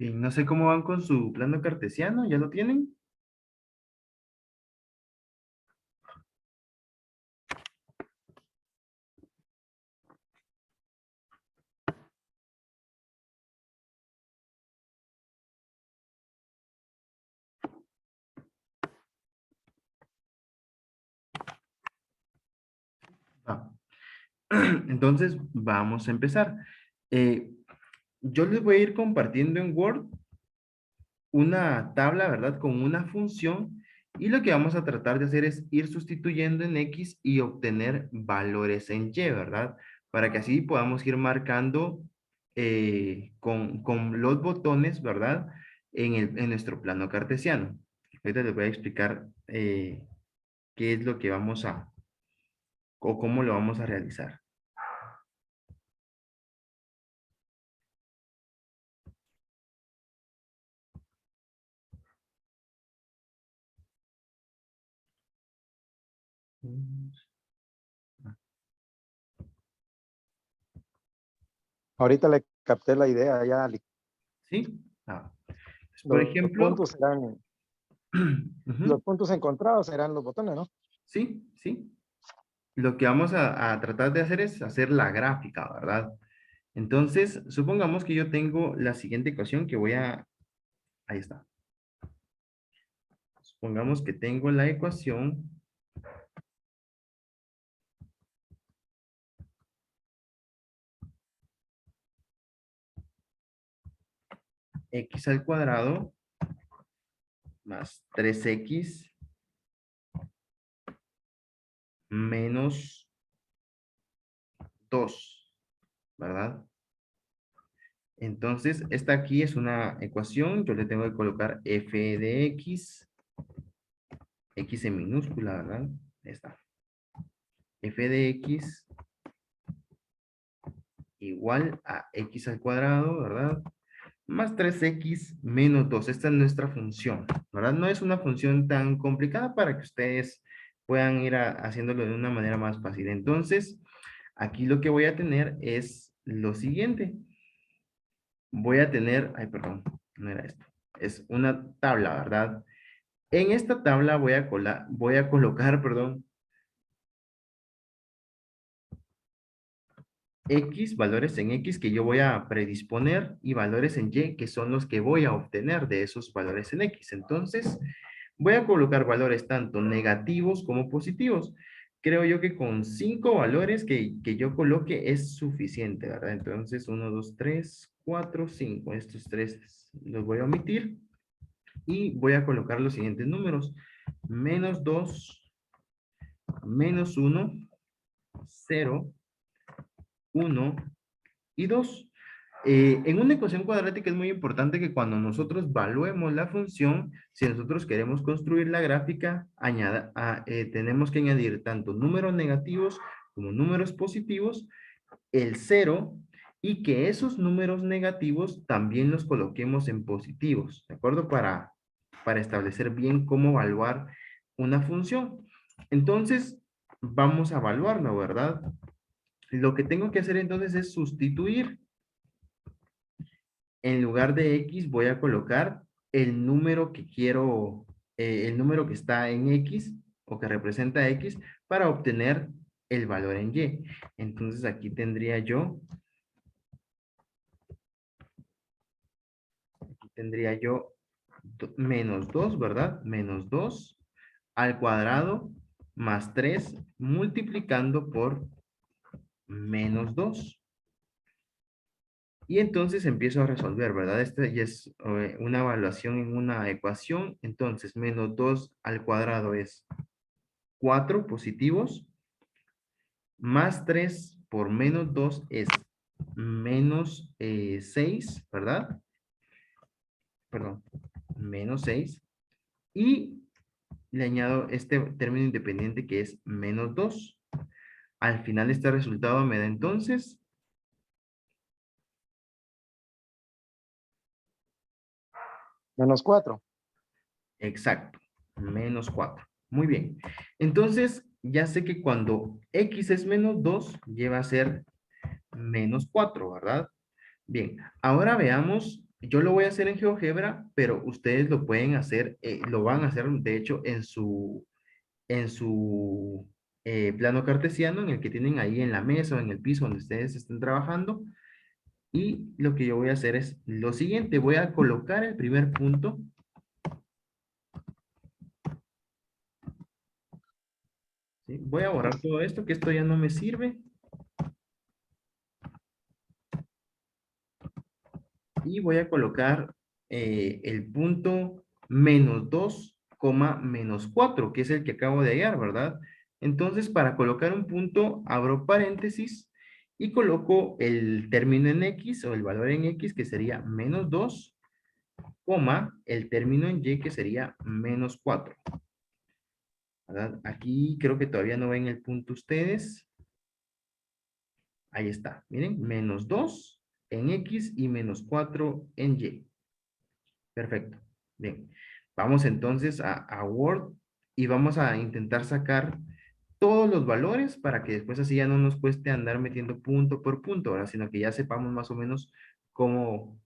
Speaker 1: Y no sé cómo van con su plano cartesiano, ¿ya lo tienen? Va. Entonces, vamos a empezar. Eh, yo les voy a ir compartiendo en Word una tabla, ¿verdad? Con una función y lo que vamos a tratar de hacer es ir sustituyendo en X y obtener valores en Y, ¿verdad? Para que así podamos ir marcando con los botones, ¿verdad? En nuestro plano cartesiano. Ahorita les voy a explicar qué es lo que vamos a, o cómo lo vamos a realizar.
Speaker 2: Ahorita le capté la idea ya.
Speaker 1: ¿Sí? Ah, pues, por
Speaker 2: Los
Speaker 1: ejemplo,
Speaker 2: puntos serán,
Speaker 1: ujú,
Speaker 2: los puntos encontrados serán los botones, ¿no?
Speaker 1: sí, sí. Lo que vamos a tratar de hacer es hacer la gráfica, ¿verdad? Entonces, supongamos que yo tengo la siguiente ecuación que voy a... Ahí está. Supongamos que tengo la ecuación x al cuadrado más 3x menos 2, ¿verdad? Entonces, esta aquí es una ecuación. Yo le tengo que colocar f de x en minúscula, ¿verdad? Ahí está. F de x igual a x al cuadrado, ¿verdad? Más 3x menos 2. Esta es nuestra función, ¿verdad? No es una función tan complicada para que ustedes puedan ir haciéndolo de una manera más fácil. Entonces, aquí lo que voy a tener es lo siguiente. Voy a tener, ay, perdón, no era esto. Es una tabla, ¿verdad? En esta tabla voy a colocar, perdón, X, valores en X que yo voy a predisponer y valores en Y que son los que voy a obtener de esos valores en X. Entonces, voy a colocar valores tanto negativos como positivos. Creo yo que con 5 valores que yo coloque es suficiente, ¿verdad? Entonces, 1, 2, 3, 4, 5. Estos tres los voy a omitir y voy a colocar los siguientes números. Menos 2, menos 1, 0, 1 y 2. En una ecuación cuadrática es muy importante que cuando nosotros evaluemos la función, si nosotros queremos construir la gráfica, tenemos que añadir tanto números negativos como números positivos, el 0, y que esos números negativos también los coloquemos en positivos, ¿de acuerdo? Para establecer bien cómo evaluar una función. Entonces, vamos a evaluarlo, ¿verdad? Lo que tengo que hacer entonces es sustituir. En lugar de X voy a colocar el número que quiero, el número que está en X o que representa X para obtener el valor en Y. Entonces aquí tendría yo menos 2, ¿verdad? Menos 2 al cuadrado más 3 multiplicando por menos 2. Y entonces empiezo a resolver, ¿verdad? Esta ya es una evaluación en una ecuación. Entonces, menos 2 al cuadrado es 4 positivos. Más 3 por menos 2 es menos 6, ¿verdad? Perdón, menos 6. Y le añado este término independiente que es menos 2. Al final este resultado me da entonces
Speaker 2: Menos 4.
Speaker 1: exacto, menos 4. Muy bien. Entonces, ya sé que cuando x es menos 2, lleva a ser menos 4, ¿verdad? Bien, ahora veamos yo lo voy a hacer en GeoGebra, pero ustedes lo pueden hacer, lo van a hacer, de hecho, en su plano cartesiano, en el que tienen ahí en la mesa o en el piso donde ustedes estén trabajando. Y lo que yo voy a hacer es lo siguiente, voy a colocar el primer punto. ¿Sí? Voy a borrar todo esto, que esto ya no me sirve. Y voy a colocar el punto -2, -4, que es el que acabo de hallar, ¿verdad? Entonces, para colocar un punto, abro paréntesis y coloco el término en X o el valor en X, que sería -2, el término en Y, que sería -4. ¿Verdad? Aquí creo que todavía no ven el punto ustedes. Ahí está, miren, -2 en X y -4 en Y. Perfecto. Bien. Vamos entonces a Word y vamos a intentar sacar todos los valores para que después así ya no nos cueste andar metiendo punto por punto, ¿verdad? Sino que ya sepamos más o menos cómo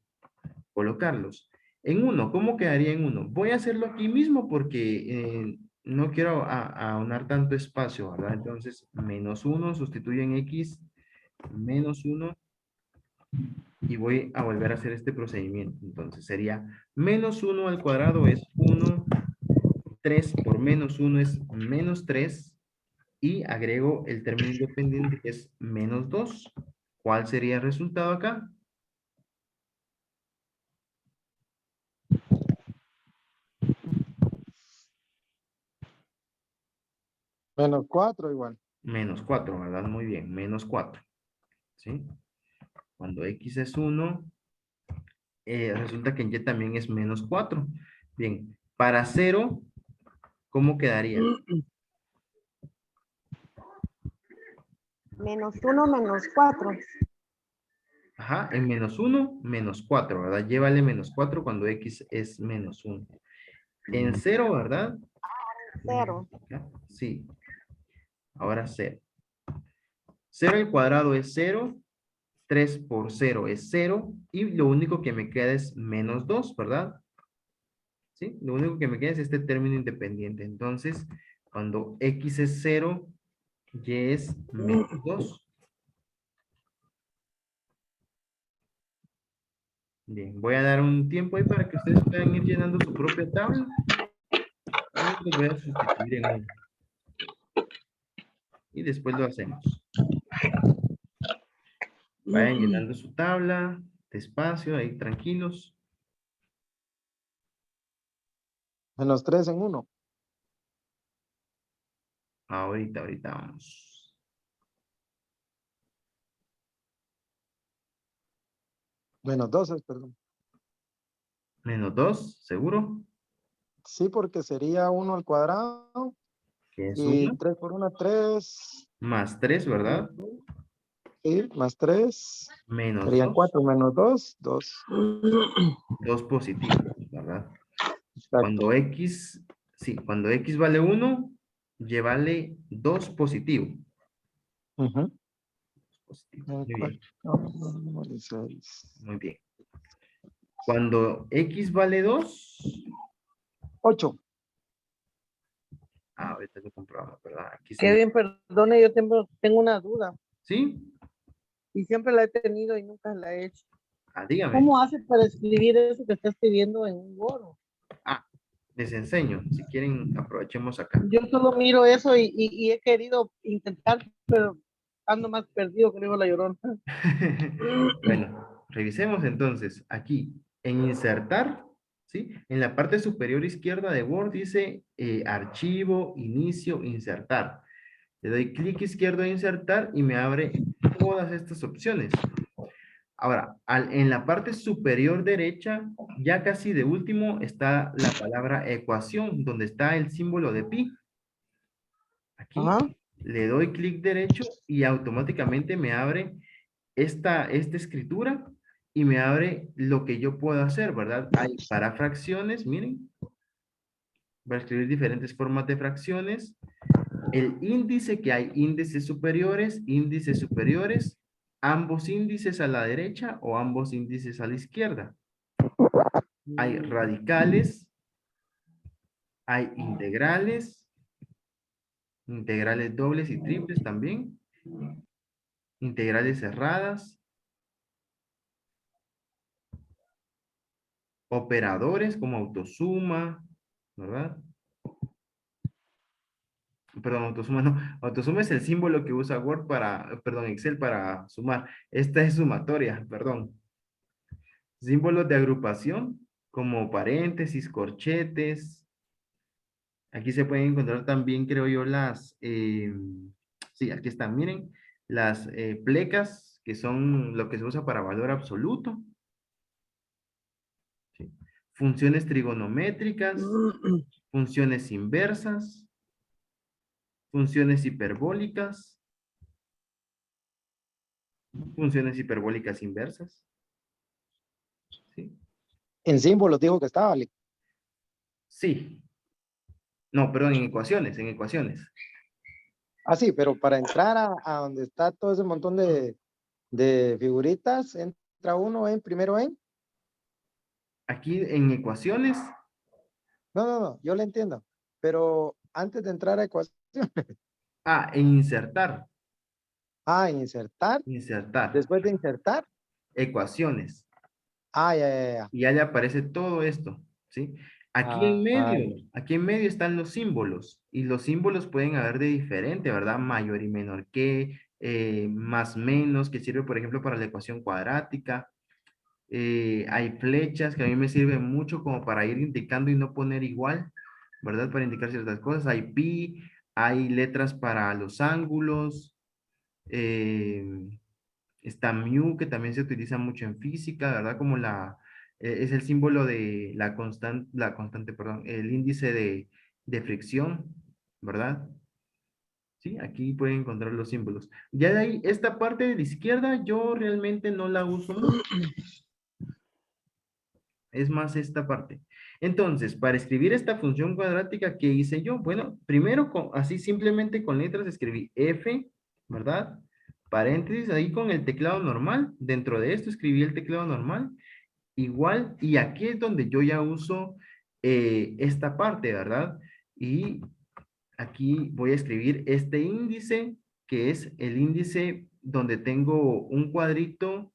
Speaker 1: colocarlos. En uno, ¿cómo quedaría en uno? Voy a hacerlo aquí mismo porque no quiero aunar tanto espacio, ¿verdad? Entonces, -1 sustituyo en X, -1 y voy a volver a hacer este procedimiento. Entonces sería -1 al cuadrado es 1, 3 por -1 es -3 y agrego el término independiente que es -2. ¿Cuál sería el resultado acá?
Speaker 2: -4 igual.
Speaker 1: -4, ¿verdad? Muy bien, -4. ¿Sí? Cuando X es 1, resulta que en Y también es -4. Bien, para 0, ¿cómo quedaría?
Speaker 4: -1, -4.
Speaker 1: Ajá, en -1, -4, ¿verdad? Llévale -4 cuando X es -1. En 0, ¿verdad?
Speaker 4: 0.
Speaker 1: Sí. Ahora 0. 0 al cuadrado es 0. 3 por 0 es 0. Y lo único que me queda es -2, ¿verdad? ¿Sí? Lo único que me queda es este término independiente. Entonces, cuando X es 0, Y es -2. Bien, voy a dar un tiempo ahí para que ustedes puedan ir llenando su propia tabla. Y los voy a sustituir en 1. Y después lo hacemos. Vayan llenando su tabla, despacio, ahí tranquilos.
Speaker 2: -3 en 1.
Speaker 1: Ahorita vamos.
Speaker 2: -2, perdón.
Speaker 1: -2, ¿seguro?
Speaker 2: Sí, porque sería 1 al cuadrado.
Speaker 1: Que es
Speaker 2: Y
Speaker 1: 1.
Speaker 2: 3 por 1, 3.
Speaker 1: Más 3, ¿verdad?
Speaker 2: Sí, más 3.
Speaker 1: Menos
Speaker 2: Serían
Speaker 1: 2.
Speaker 2: 4 -2, 2.
Speaker 1: 2 positivo, ¿verdad?
Speaker 2: Exacto.
Speaker 1: Cuando X, sí, cuando X vale 1, Y vale 2 positivo. Positivo. Muy bien,
Speaker 2: 6.
Speaker 1: muy bien. Cuando X vale 2,
Speaker 2: 8.
Speaker 1: ahorita lo comprobamos, ¿verdad? Aquí sí.
Speaker 5: Kevin, perdone, yo tengo una duda
Speaker 1: ¿Sí?
Speaker 5: y siempre la he tenido y nunca la he hecho.
Speaker 1: Dígame.
Speaker 5: ¿Cómo hace para escribir eso que está escribiendo en un Word?
Speaker 1: Les enseño. Si quieren, aprovechemos acá.
Speaker 5: Yo solo miro eso y he querido intentar, pero ando más perdido, creo, la llorona.
Speaker 1: Bueno, revisemos entonces. Aquí, en insertar, ¿sí? En la parte superior izquierda de Word dice archivo, inicio, insertar. Le doy clic izquierdo a insertar y me abre todas estas opciones. Ahora, en la parte superior derecha, ya casi de último, está la palabra ecuación, donde está el símbolo de pi. Aquí
Speaker 5: Ajá.
Speaker 1: le doy clic derecho y automáticamente me abre esta escritura y me abre lo que yo puedo hacer, ¿verdad? Hay para fracciones, miren. Voy a escribir diferentes formas de fracciones. El índice, que hay índices superiores, ambos índices a la derecha o ambos índices a la izquierda. hay radicales, hay integrales, integrales dobles y triples también, integrales cerradas, operadores como autosuma, ¿verdad? Perdón, autosuma no. Autosuma es el símbolo que usa Word para, perdón, Excel para sumar. Esta es sumatoria, perdón. Símbolos de agrupación como paréntesis, corchetes. Aquí se pueden encontrar también, creo yo, sí, aquí están, miren, las plecas, que son lo que se usa para valor absoluto. ¿Sí? Funciones trigonométricas, funciones inversas, funciones hiperbólicas, funciones hiperbólicas inversas. ¿Sí?
Speaker 2: En símbolos dijo que estaba.
Speaker 1: Sí. No, perdón, en ecuaciones, en ecuaciones.
Speaker 2: Ah, sí, pero para entrar a donde está todo ese montón de figuritas, entra uno en primero en.
Speaker 1: Aquí en ecuaciones,
Speaker 2: No, yo le entiendo. Pero antes de entrar a ecuación,
Speaker 1: en insertar,
Speaker 2: en insertar,
Speaker 1: insertar,
Speaker 2: después de insertar,
Speaker 1: ecuaciones.
Speaker 2: ya.
Speaker 1: Y ya le aparece todo esto, ¿sí?
Speaker 2: Ya.
Speaker 1: Aquí en medio están los símbolos, y los símbolos pueden haber de diferente, ¿verdad? Mayor y menor que, más menos, que sirve, por ejemplo, para la ecuación cuadrática. Hay flechas que a mí me sirven mucho como para ir indicando y no poner igual, ¿verdad? Para indicar ciertas cosas. Hay pi, hay letras para los ángulos, eh, está mu, que también se utiliza mucho en física, ¿verdad? Como es el símbolo de la constante, perdón, el índice de fricción, ¿verdad? Sí, aquí pueden encontrar los símbolos. Ya de ahí, esta parte de la izquierda, yo realmente no la uso mucho. Es más esta parte. Entonces, para escribir esta función cuadrática, ¿qué hice yo? Bueno, primero, así simplemente con letras escribí F, ¿verdad? Paréntesis, ahí con el teclado normal. Dentro de esto escribí el teclado normal. Igual, y aquí es donde yo ya uso esta parte, ¿verdad? Y aquí voy a escribir este índice, que es el índice donde tengo un cuadrito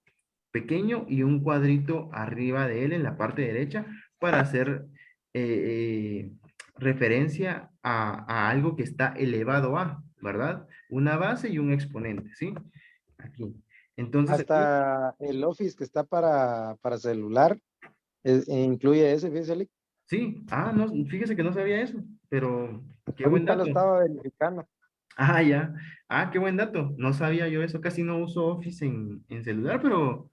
Speaker 1: pequeño y un cuadrito arriba de él en la parte derecha para hacer eh, referencia a algo que está elevado a, ¿verdad? Una base y un exponente, ¿sí? Aquí. Entonces aquí,
Speaker 2: Hasta el Office que está para celular incluye ese, fíjese, Lick.
Speaker 1: sí, no, fíjese que no sabía eso, pero qué buen
Speaker 2: Ahorita lo
Speaker 1: dato.
Speaker 2: estaba verificando.
Speaker 1: Ya. Qué buen dato. No sabía yo eso. Casi no uso Office en celular, pero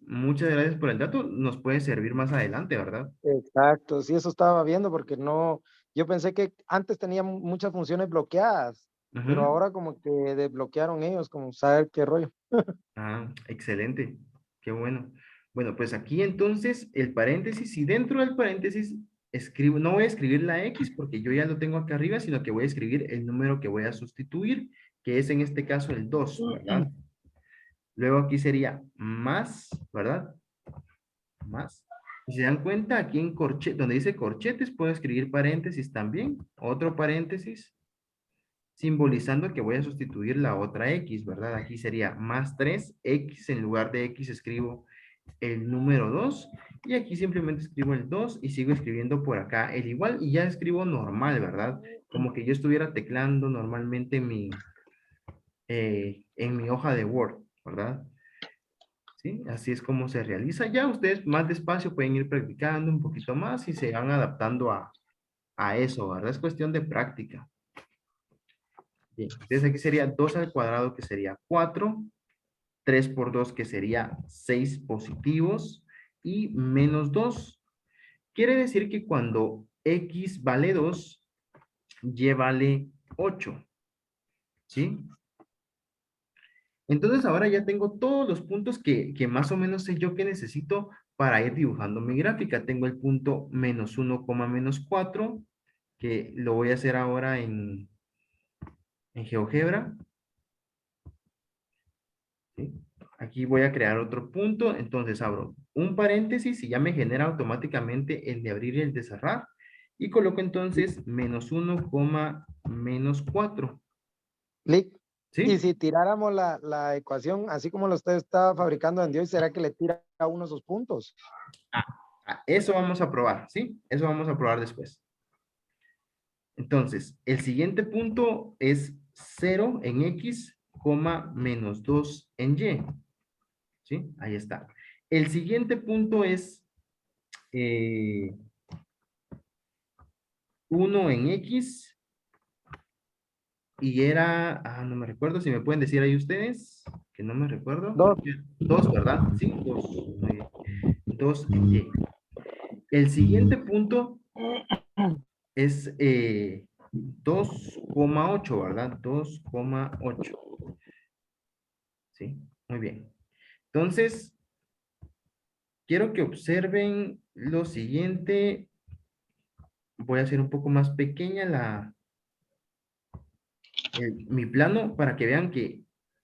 Speaker 1: muchas gracias por el dato. Nos puede servir más adelante, ¿verdad?
Speaker 2: Exacto, sí, eso estaba viendo porque no, yo pensé que antes tenía muchas funciones bloqueadas, pero
Speaker 1: Ujú.
Speaker 2: ahora como que desbloquearon ellos, como saber qué rollo.
Speaker 1: Excelente. Qué bueno. Bueno, pues aquí entonces el paréntesis y dentro del paréntesis escribo, no voy a escribir la X porque yo ya lo tengo acá arriba, sino que voy a escribir el número que voy a sustituir, que es en este caso el 2, ¿verdad? Luego aquí sería más, ¿verdad? Más. Y se dan cuenta, aquí en corchetes, donde dice corchetes, puedo escribir paréntesis también, otro paréntesis, simbolizando que voy a sustituir la otra X, ¿verdad? Aquí sería más 3X, en lugar de X escribo el número 2, y aquí simplemente escribo el 2 y sigo escribiendo por acá el igual, y ya escribo normal, ¿verdad? Como que yo estuviera teclando normalmente en mi hoja de Word, ¿verdad? ¿Sí? Así es como se realiza. Ya ustedes más despacio pueden ir practicando un poquito más y se van adaptando a eso, ¿verdad? Es cuestión de práctica. Bien, entonces aquí sería 2 al cuadrado, que sería 4, 3 por 2, que sería 6 positivos, y menos 2. Quiere decir que cuando X vale 2, Y vale 8. ¿Sí? Entonces ahora ya tengo todos los puntos que más o menos sé yo que necesito para ir dibujando mi gráfica. Tengo el punto menos 1, menos 4, que lo voy a hacer ahora en GeoGebra. ¿Sí? Aquí voy a crear otro punto, entonces abro un paréntesis y ya me genera automáticamente el de abrir y el de cerrar. Y coloco entonces menos 1, menos 4.
Speaker 2: Lic. Y
Speaker 1: ¿Sí?
Speaker 2: si tiráramos la ecuación, así como lo usted está fabricando en Dios, ¿será que le tira a uno sus puntos?
Speaker 1: Eso vamos a probar, ¿sí? Eso vamos a probar después. Entonces, el siguiente punto es 0 en X, menos 2 en Y. ¿Sí? Ahí está. El siguiente punto es 1 en X y era, no me recuerdo, si me pueden decir ahí ustedes, que no me recuerdo. Creo
Speaker 2: Dos.
Speaker 1: que 2, ¿verdad? Sí, 2. 2 en Y. El siguiente punto es 2,8, ¿verdad? 2,8. Sí, muy bien. Entonces, quiero que observen lo siguiente. Voy a hacer un poco más pequeña mi plano para que vean que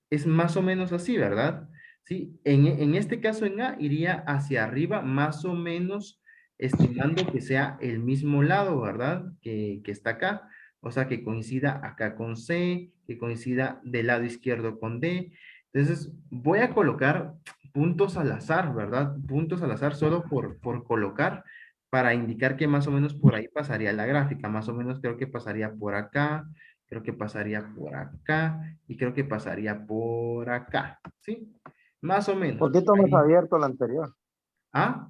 Speaker 1: es más o menos así, ¿verdad? Sí, en este caso en A iría hacia arriba, más o menos estimando que sea el mismo lado, ¿verdad? Que está acá. O sea, que coincida acá con C, que coincida del lado izquierdo con D. Entonces, voy a colocar puntos al azar, ¿verdad? Puntos al azar solo por colocar para indicar que más o menos por ahí pasaría la gráfica. Más o menos creo que pasaría por acá, creo que pasaría por acá y creo que pasaría por acá, ¿sí? Más o
Speaker 2: Un
Speaker 1: menos.
Speaker 2: poquito más
Speaker 1: Ahí.
Speaker 2: abierto el anterior.
Speaker 1: Ah,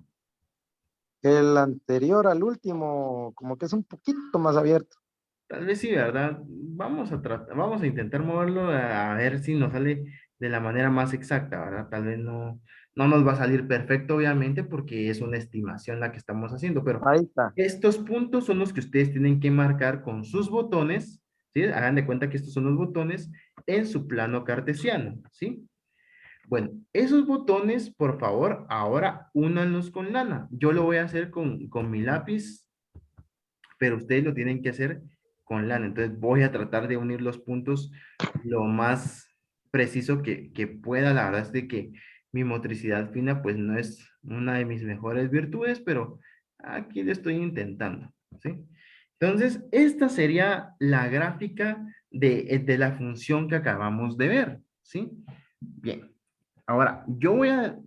Speaker 2: El anterior al último, como que es un poquito más abierto.
Speaker 1: tal vez sí, ¿verdad? Vamos a tratar, vamos a intentar moverlo a ver si nos sale de la manera más exacta, ¿verdad? Tal vez no nos va a salir perfecto, obviamente, porque es una estimación la que estamos haciendo, pero
Speaker 2: Ahí está.
Speaker 1: estos puntos son los que ustedes tienen que marcar con sus botones, ¿sí? Hagan de cuenta que estos son los botones en su plano cartesiano, ¿sí? Bueno, esos botones, por favor, ahora únanlos con lana. Yo lo voy a hacer con mi lápiz, pero ustedes lo tienen que hacer con lana. Entonces voy a tratar de unir los puntos lo más preciso que pueda. La verdad es de que mi motricidad fina pues no es una de mis mejores virtudes, pero aquí lo estoy intentando, ¿sí? Entonces, esta sería la gráfica de la función que acabamos de ver, ¿sí? Bien. Ahora, yo voy a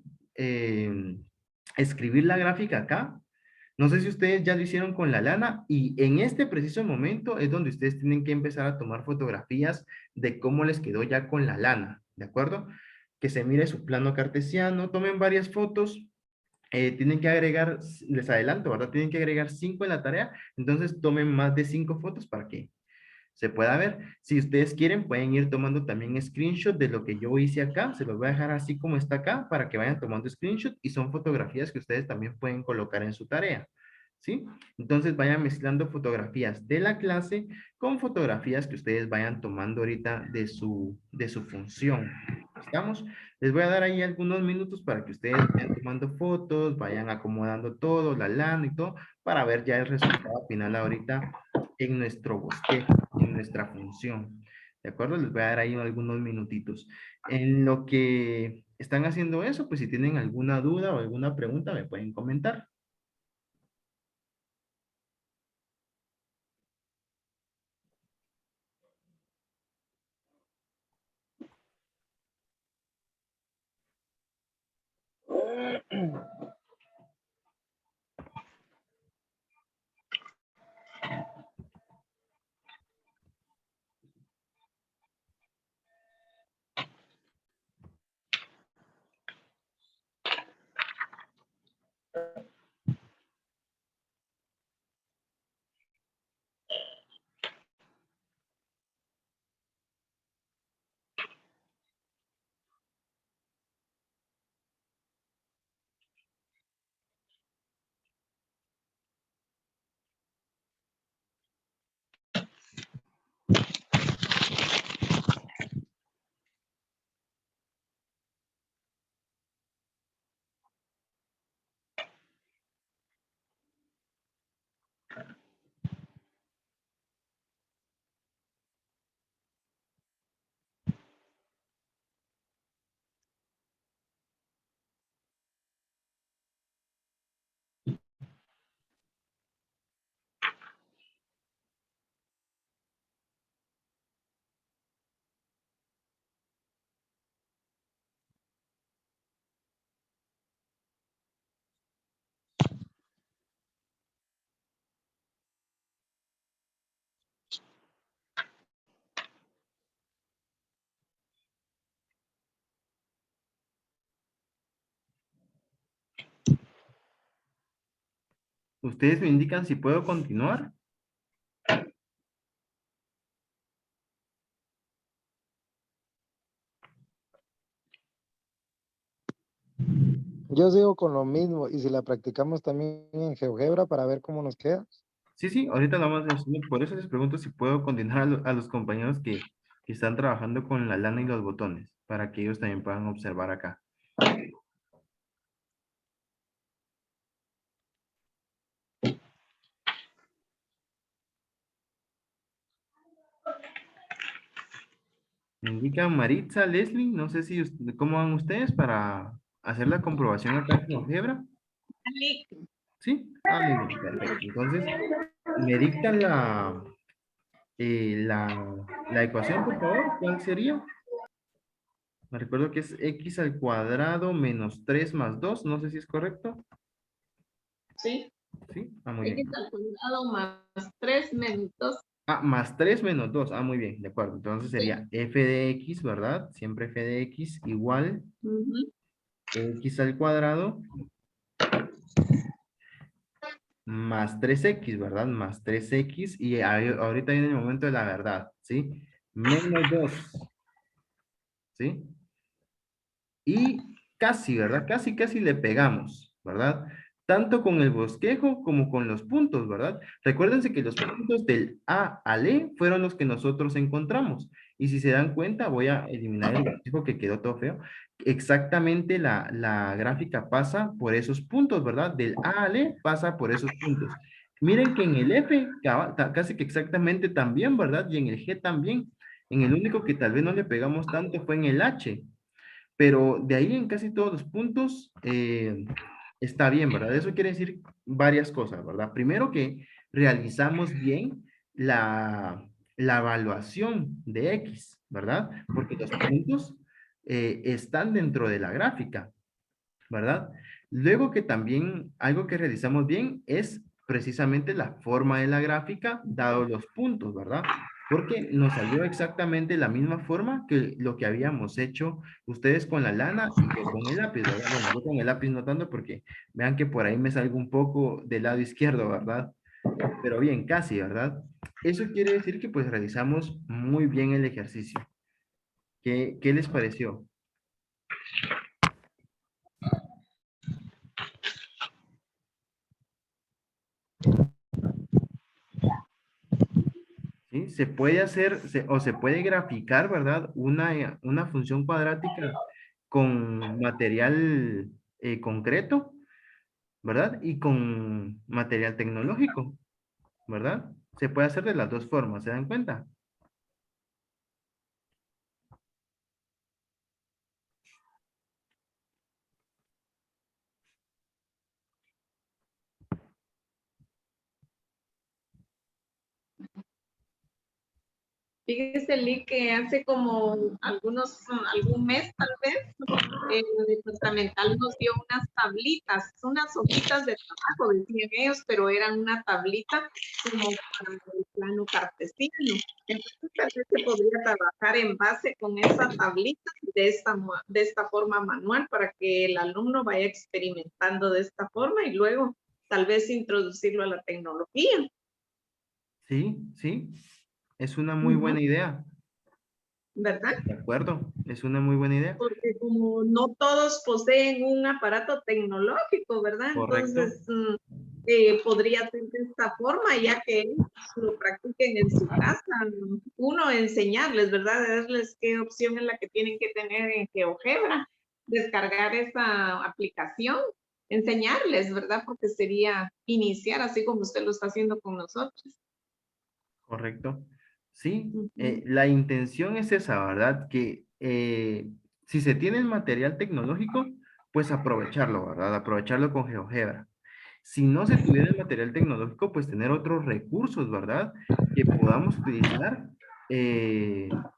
Speaker 1: escribir la gráfica acá. No sé si ustedes ya lo hicieron con la lana y en este preciso momento es donde ustedes tienen que empezar a tomar fotografías de cómo les quedó ya con la lana, ¿de acuerdo? Que se mire su plano cartesiano, tomen varias fotos, tienen que agregar, les adelanto, ¿verdad? Tienen que agregar 5 en la tarea, entonces tomen más de 5 fotos para que se pueda ver. Si ustedes quieren, pueden ir tomando también screenshot de lo que yo hice acá. Se los voy a dejar así como está acá para que vayan tomando screenshot y son fotografías que ustedes también pueden colocar en su tarea. ¿Sí? Entonces vayan mezclando fotografías de la clase con fotografías que ustedes vayan tomando ahorita de su función. ¿Estamos? Les voy a dar ahí algunos minutos para que ustedes vayan tomando fotos, vayan acomodando todo, la lana y todo, para ver ya el resultado final ahorita en nuestro bosquejo, en nuestra función. ¿De acuerdo? Les voy a dar ahí algunos minutitos. En lo que están haciendo eso, pues si tienen alguna duda o alguna pregunta, me pueden comentar. Ustedes me indican si puedo continuar.
Speaker 2: Yo sigo con lo mismo y si la practicamos también en GeoGebra para ver cómo nos queda.
Speaker 1: Sí, sí, ahorita lo vamos a hacer. Por eso les pregunto si puedo continuar a los compañeros que están trabajando con la lana y los botones, para que ellos también puedan observar acá. Me indican Maritza, Leslie, no sé si cómo van ustedes para hacer la comprobación acá en GeoGebra.
Speaker 3: Ali,
Speaker 1: ¿Sí? Ah, muy bien, perfecto. Entonces, me dictan la ecuación, por favor. ¿Cuál sería? Me recuerdo que es x al cuadrado menos 3 más 2. No sé si es correcto.
Speaker 3: sí,
Speaker 1: ¿Sí? Ah, muy bien.
Speaker 3: X al cuadrado más 3 menos 2.
Speaker 1: Ah, más 3 menos 2. Ah, muy bien, de acuerdo. Entonces sería f de x, ¿verdad? Siempre f de x igual x al cuadrado más 3x, ¿verdad? Más 3x y ahorita viene el momento de la verdad, ¿sí? Menos 2, ¿sí? Y casi, ¿verdad? Casi, casi le pegamos, ¿verdad? Tanto con el bosquejo como con los puntos, ¿verdad? Recuérdense que los puntos del A al E fueron los que nosotros encontramos. Y si se dan cuenta, voy a eliminar el bosquejo que quedó todo feo. Exactamente la gráfica pasa por esos puntos, ¿verdad? Del A al E pasa por esos puntos. Miren que en el F casi que exactamente también, ¿verdad? Y en el G también. En el único que tal vez no le pegamos tanto fue en el H, pero de ahí en casi todos los puntos está bien, ¿verdad? Eso quiere decir varias cosas, ¿verdad? Primero que realizamos bien la evaluación de X, ¿verdad? Porque los puntos están dentro de la gráfica, ¿verdad? Luego que también algo que realizamos bien es precisamente la forma de la gráfica dado los puntos, ¿verdad? Porque nos salió exactamente la misma forma que lo que habíamos hecho ustedes con la lana y yo con el lápiz, ¿verdad? Bueno, yo con el lápiz no tanto porque vean que por ahí me salgo un poco del lado izquierdo, ¿verdad? Pero bien, casi, ¿verdad? Eso quiere decir que pues realizamos muy bien el ejercicio. ¿Qué les pareció? ¿Sí? Se puede hacer o se puede graficar, ¿verdad? Una función cuadrática con material concreto, ¿verdad? Y con material tecnológico, ¿verdad? Se puede hacer de las dos formas, ¿se dan cuenta?
Speaker 3: Fíjese, Lee, que hace como algún mes tal vez, el departamental nos dio unas tablitas, unas hojitas de trabajo, decían ellos, pero eran una tablita como para el plano cartesino. Entonces, tal vez se podría trabajar en base con esa tablita de esta forma manual para que el alumno vaya experimentando de esta forma y luego tal vez introducirlo a la tecnología.
Speaker 1: Sí, sí, es una muy buena idea.
Speaker 3: ¿Verdad?
Speaker 1: De acuerdo, es una muy buena idea.
Speaker 3: Porque como no todos poseen un aparato tecnológico, ¿verdad?
Speaker 1: Correcto.
Speaker 3: Entonces, podría ser de esta forma, ya que ellos lo practiquen en su casa. Uno, enseñarles, ¿verdad? Darles qué opción es la que tienen que tener en GeoGebra, descargar esa aplicación, enseñarles, ¿verdad? Porque sería iniciar así como usted lo está haciendo con nosotros.
Speaker 1: Correcto. Sí,
Speaker 3: Ujú.
Speaker 1: la intención es esa, ¿verdad? Que si se tiene el material tecnológico, pues aprovecharlo, ¿verdad? Aprovecharlo con GeoGebra. Si no se tuviera el material tecnológico, pues tener otros recursos, ¿verdad? Que podamos utilizar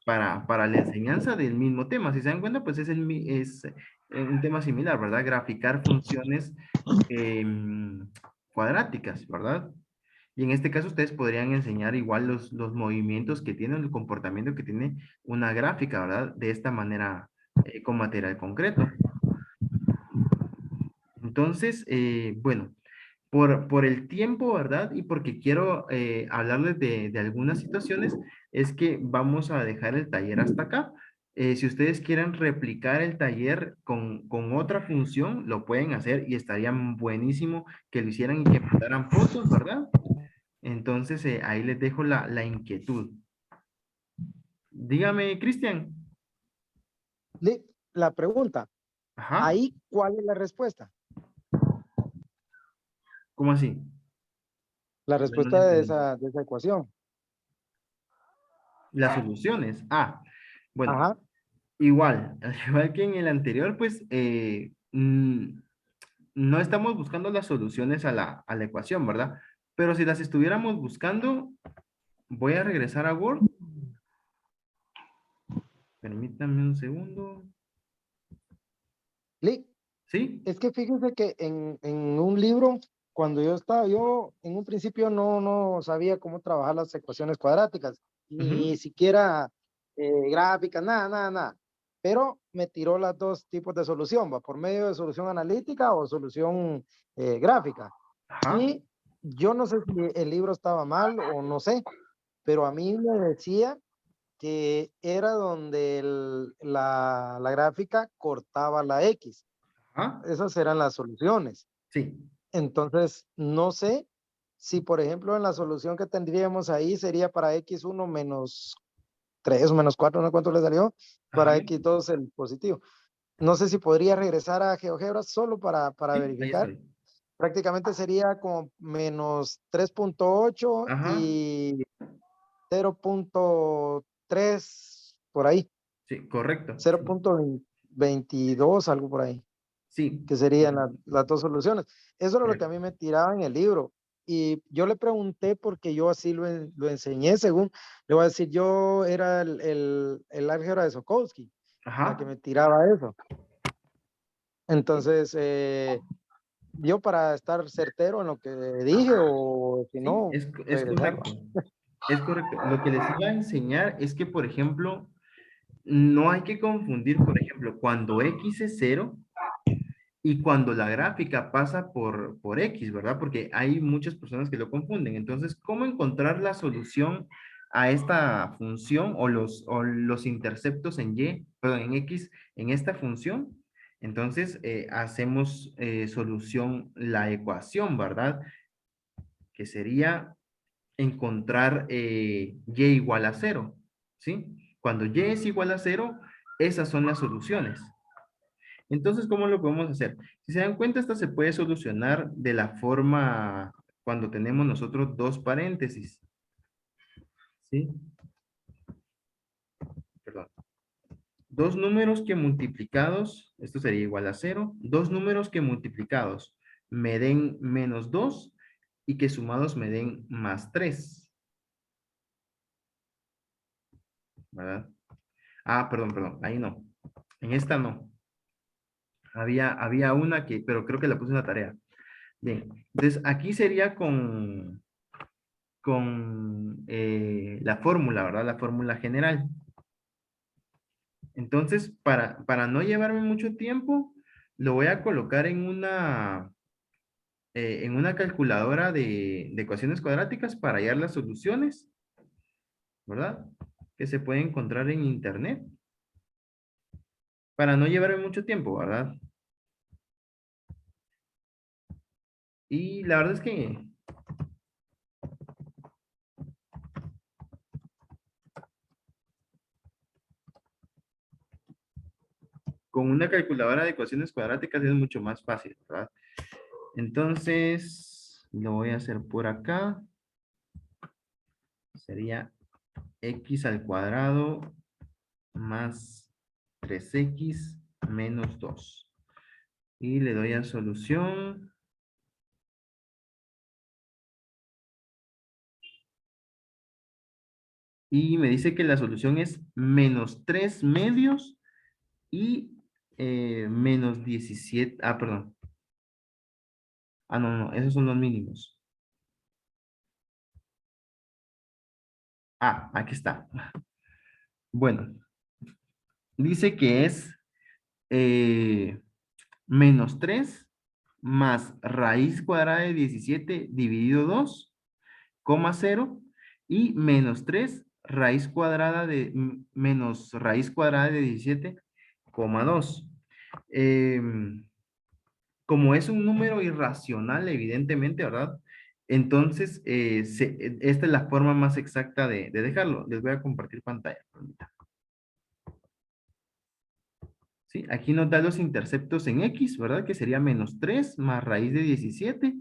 Speaker 1: para la enseñanza del mismo tema. Si se dan cuenta, pues es un tema similar, ¿verdad? Graficar funciones cuadráticas, ¿verdad? Y en este caso ustedes podrían enseñar igual los movimientos que tiene, el comportamiento que tiene una gráfica, ¿verdad? De esta manera, con material concreto. Entonces, bueno, por el tiempo, ¿verdad? Y porque quiero hablarles de algunas situaciones, es que vamos a dejar el taller hasta acá. Si ustedes quieren replicar el taller con otra función, lo pueden hacer y estaría buenísimo que lo hicieran y que mandaran fotos, ¿verdad? Entonces, ahí les dejo la inquietud. Dígame, Cristian.
Speaker 2: La pregunta,
Speaker 1: Ajá.
Speaker 2: ahí, ¿cuál es la respuesta?
Speaker 1: ¿Cómo así?
Speaker 2: La
Speaker 1: No le
Speaker 2: respuesta
Speaker 1: entendí.
Speaker 2: de esa ecuación.
Speaker 1: Las soluciones. Ah, bueno,
Speaker 2: Ajá.
Speaker 1: igual, al igual que en el anterior, pues no estamos buscando las soluciones a la ecuación, ¿verdad? Pero si las estuviéramos buscando, voy a regresar a Word. Permítanme un segundo.
Speaker 2: Li,
Speaker 1: ¿Sí?
Speaker 2: es que fíjense que en un libro, cuando yo en un principio no sabía cómo trabajar las ecuaciones cuadráticas,
Speaker 1: Ujú.
Speaker 2: ni siquiera gráficas, nada. Pero me tiró los dos tipos de solución, va, por medio de solución analítica o solución gráfica.
Speaker 1: Ajá.
Speaker 2: Y yo no sé si el libro estaba mal o no sé, pero a mí me decía que era donde la gráfica cortaba la X.
Speaker 1: Ajá.
Speaker 2: Esas eran las soluciones.
Speaker 1: Sí.
Speaker 2: Entonces, no sé si, por ejemplo, en la solución que tendríamos ahí sería para X1 menos 3 o menos 4, ¿no? ¿Cuánto le salió?
Speaker 1: Ajá.
Speaker 2: Para X2 el positivo. No sé si podría regresar a GeoGebra solo para
Speaker 1: Sí, ahí
Speaker 2: verificar.
Speaker 1: estoy.
Speaker 2: Prácticamente sería como menos 3.8
Speaker 1: Ajá.
Speaker 2: y 0.3 por ahí.
Speaker 1: Sí, correcto.
Speaker 2: cero
Speaker 1: Sí.
Speaker 2: punto veintidós algo por ahí,
Speaker 1: Sí.
Speaker 2: que serían las dos soluciones. Eso era lo que a
Speaker 1: Correcto.
Speaker 2: mí me tiraba en el libro. Y yo le pregunté porque yo así lo enseñé, según, le voy a decir, yo era el álgebra de Sokowski, la que
Speaker 1: Ajá.
Speaker 2: me tiraba eso. Entonces, yo para estar certero en lo que dije o si
Speaker 1: Sí,
Speaker 2: no,
Speaker 1: es
Speaker 2: regresar.
Speaker 1: correcto. Es correcto. Lo que les iba a enseñar es que, por ejemplo, no hay que confundir, por ejemplo, cuando X es cero y cuando la gráfica pasa por X, ¿verdad? Porque hay muchas personas que lo confunden. Entonces, ¿cómo encontrar la solución a esta función o los interceptos en Y, perdón, en X, en esta función? Entonces, hacemos solución la ecuación, ¿verdad? Que sería encontrar Y igual a cero, ¿sí? Cuando Y es igual a cero, esas son las soluciones. Entonces, ¿cómo lo podemos hacer? Si se dan cuenta, esta se puede solucionar de la forma cuando tenemos nosotros dos paréntesis, ¿sí? Perdón. Dos números que multiplicados, esto sería igual a cero, dos números que multiplicados me den menos 2 y que sumados me den más 3, ¿verdad? Ah, perdón, ahí no. En esta no. Había una que, pero creo que la puse en la tarea. Bien, entonces aquí sería con la fórmula, ¿verdad? La fórmula general. Entonces, para no llevarme mucho tiempo, lo voy a colocar en una calculadora de ecuaciones cuadráticas para hallar las soluciones, ¿verdad? Que se puede encontrar en internet. Para no llevarme mucho tiempo, ¿verdad? Y la verdad es que con una calculadora de ecuaciones cuadráticas es mucho más fácil, ¿verdad? Entonces, lo voy a hacer por acá. Sería x al cuadrado más 3x menos 2. Y le doy a solución. Y me dice que la solución es menos 3 medios y menos 17. Ah, perdón. Ah, no, esos son los mínimos. Ah, aquí está. Bueno, dice que es menos 3 más raíz cuadrada de 17 dividido 2, coma 0, y menos 3 raíz cuadrada de menos raíz cuadrada de 17, coma 2. Como es un número irracional, evidentemente, ¿verdad? Entonces, esta es la forma más exacta de dejarlo. Les voy a compartir pantalla. Permítanme. ¿Sí? Aquí nos da los interceptos en X, ¿verdad? Que sería menos 3 más raíz de 17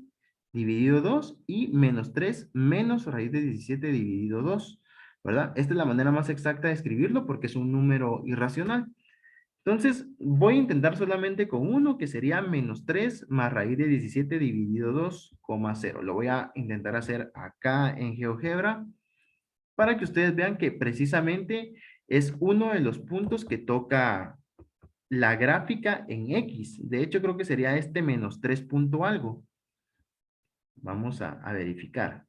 Speaker 1: dividido 2 y menos 3 menos raíz de 17 dividido 2, ¿verdad? Esta es la manera más exacta de escribirlo porque es un número irracional. Entonces, voy a intentar solamente con uno, que sería menos 3 más raíz de 17 dividido 2, coma 0. Lo voy a intentar hacer acá en GeoGebra para que ustedes vean que precisamente es uno de los puntos que toca la gráfica en X. De hecho, creo que sería este menos 3 punto algo. Vamos a verificar.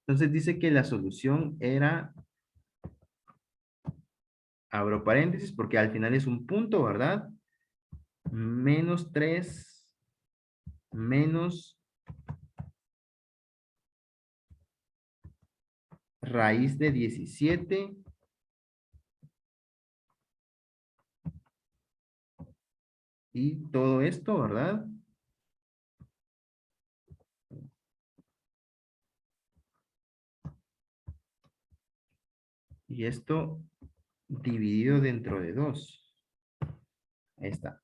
Speaker 1: Entonces dice que la solución era, abro paréntesis porque al final es un punto, ¿verdad? Menos 3 menos raíz de 17 y todo esto, ¿verdad? Y esto dividido dentro de 2. Ahí está.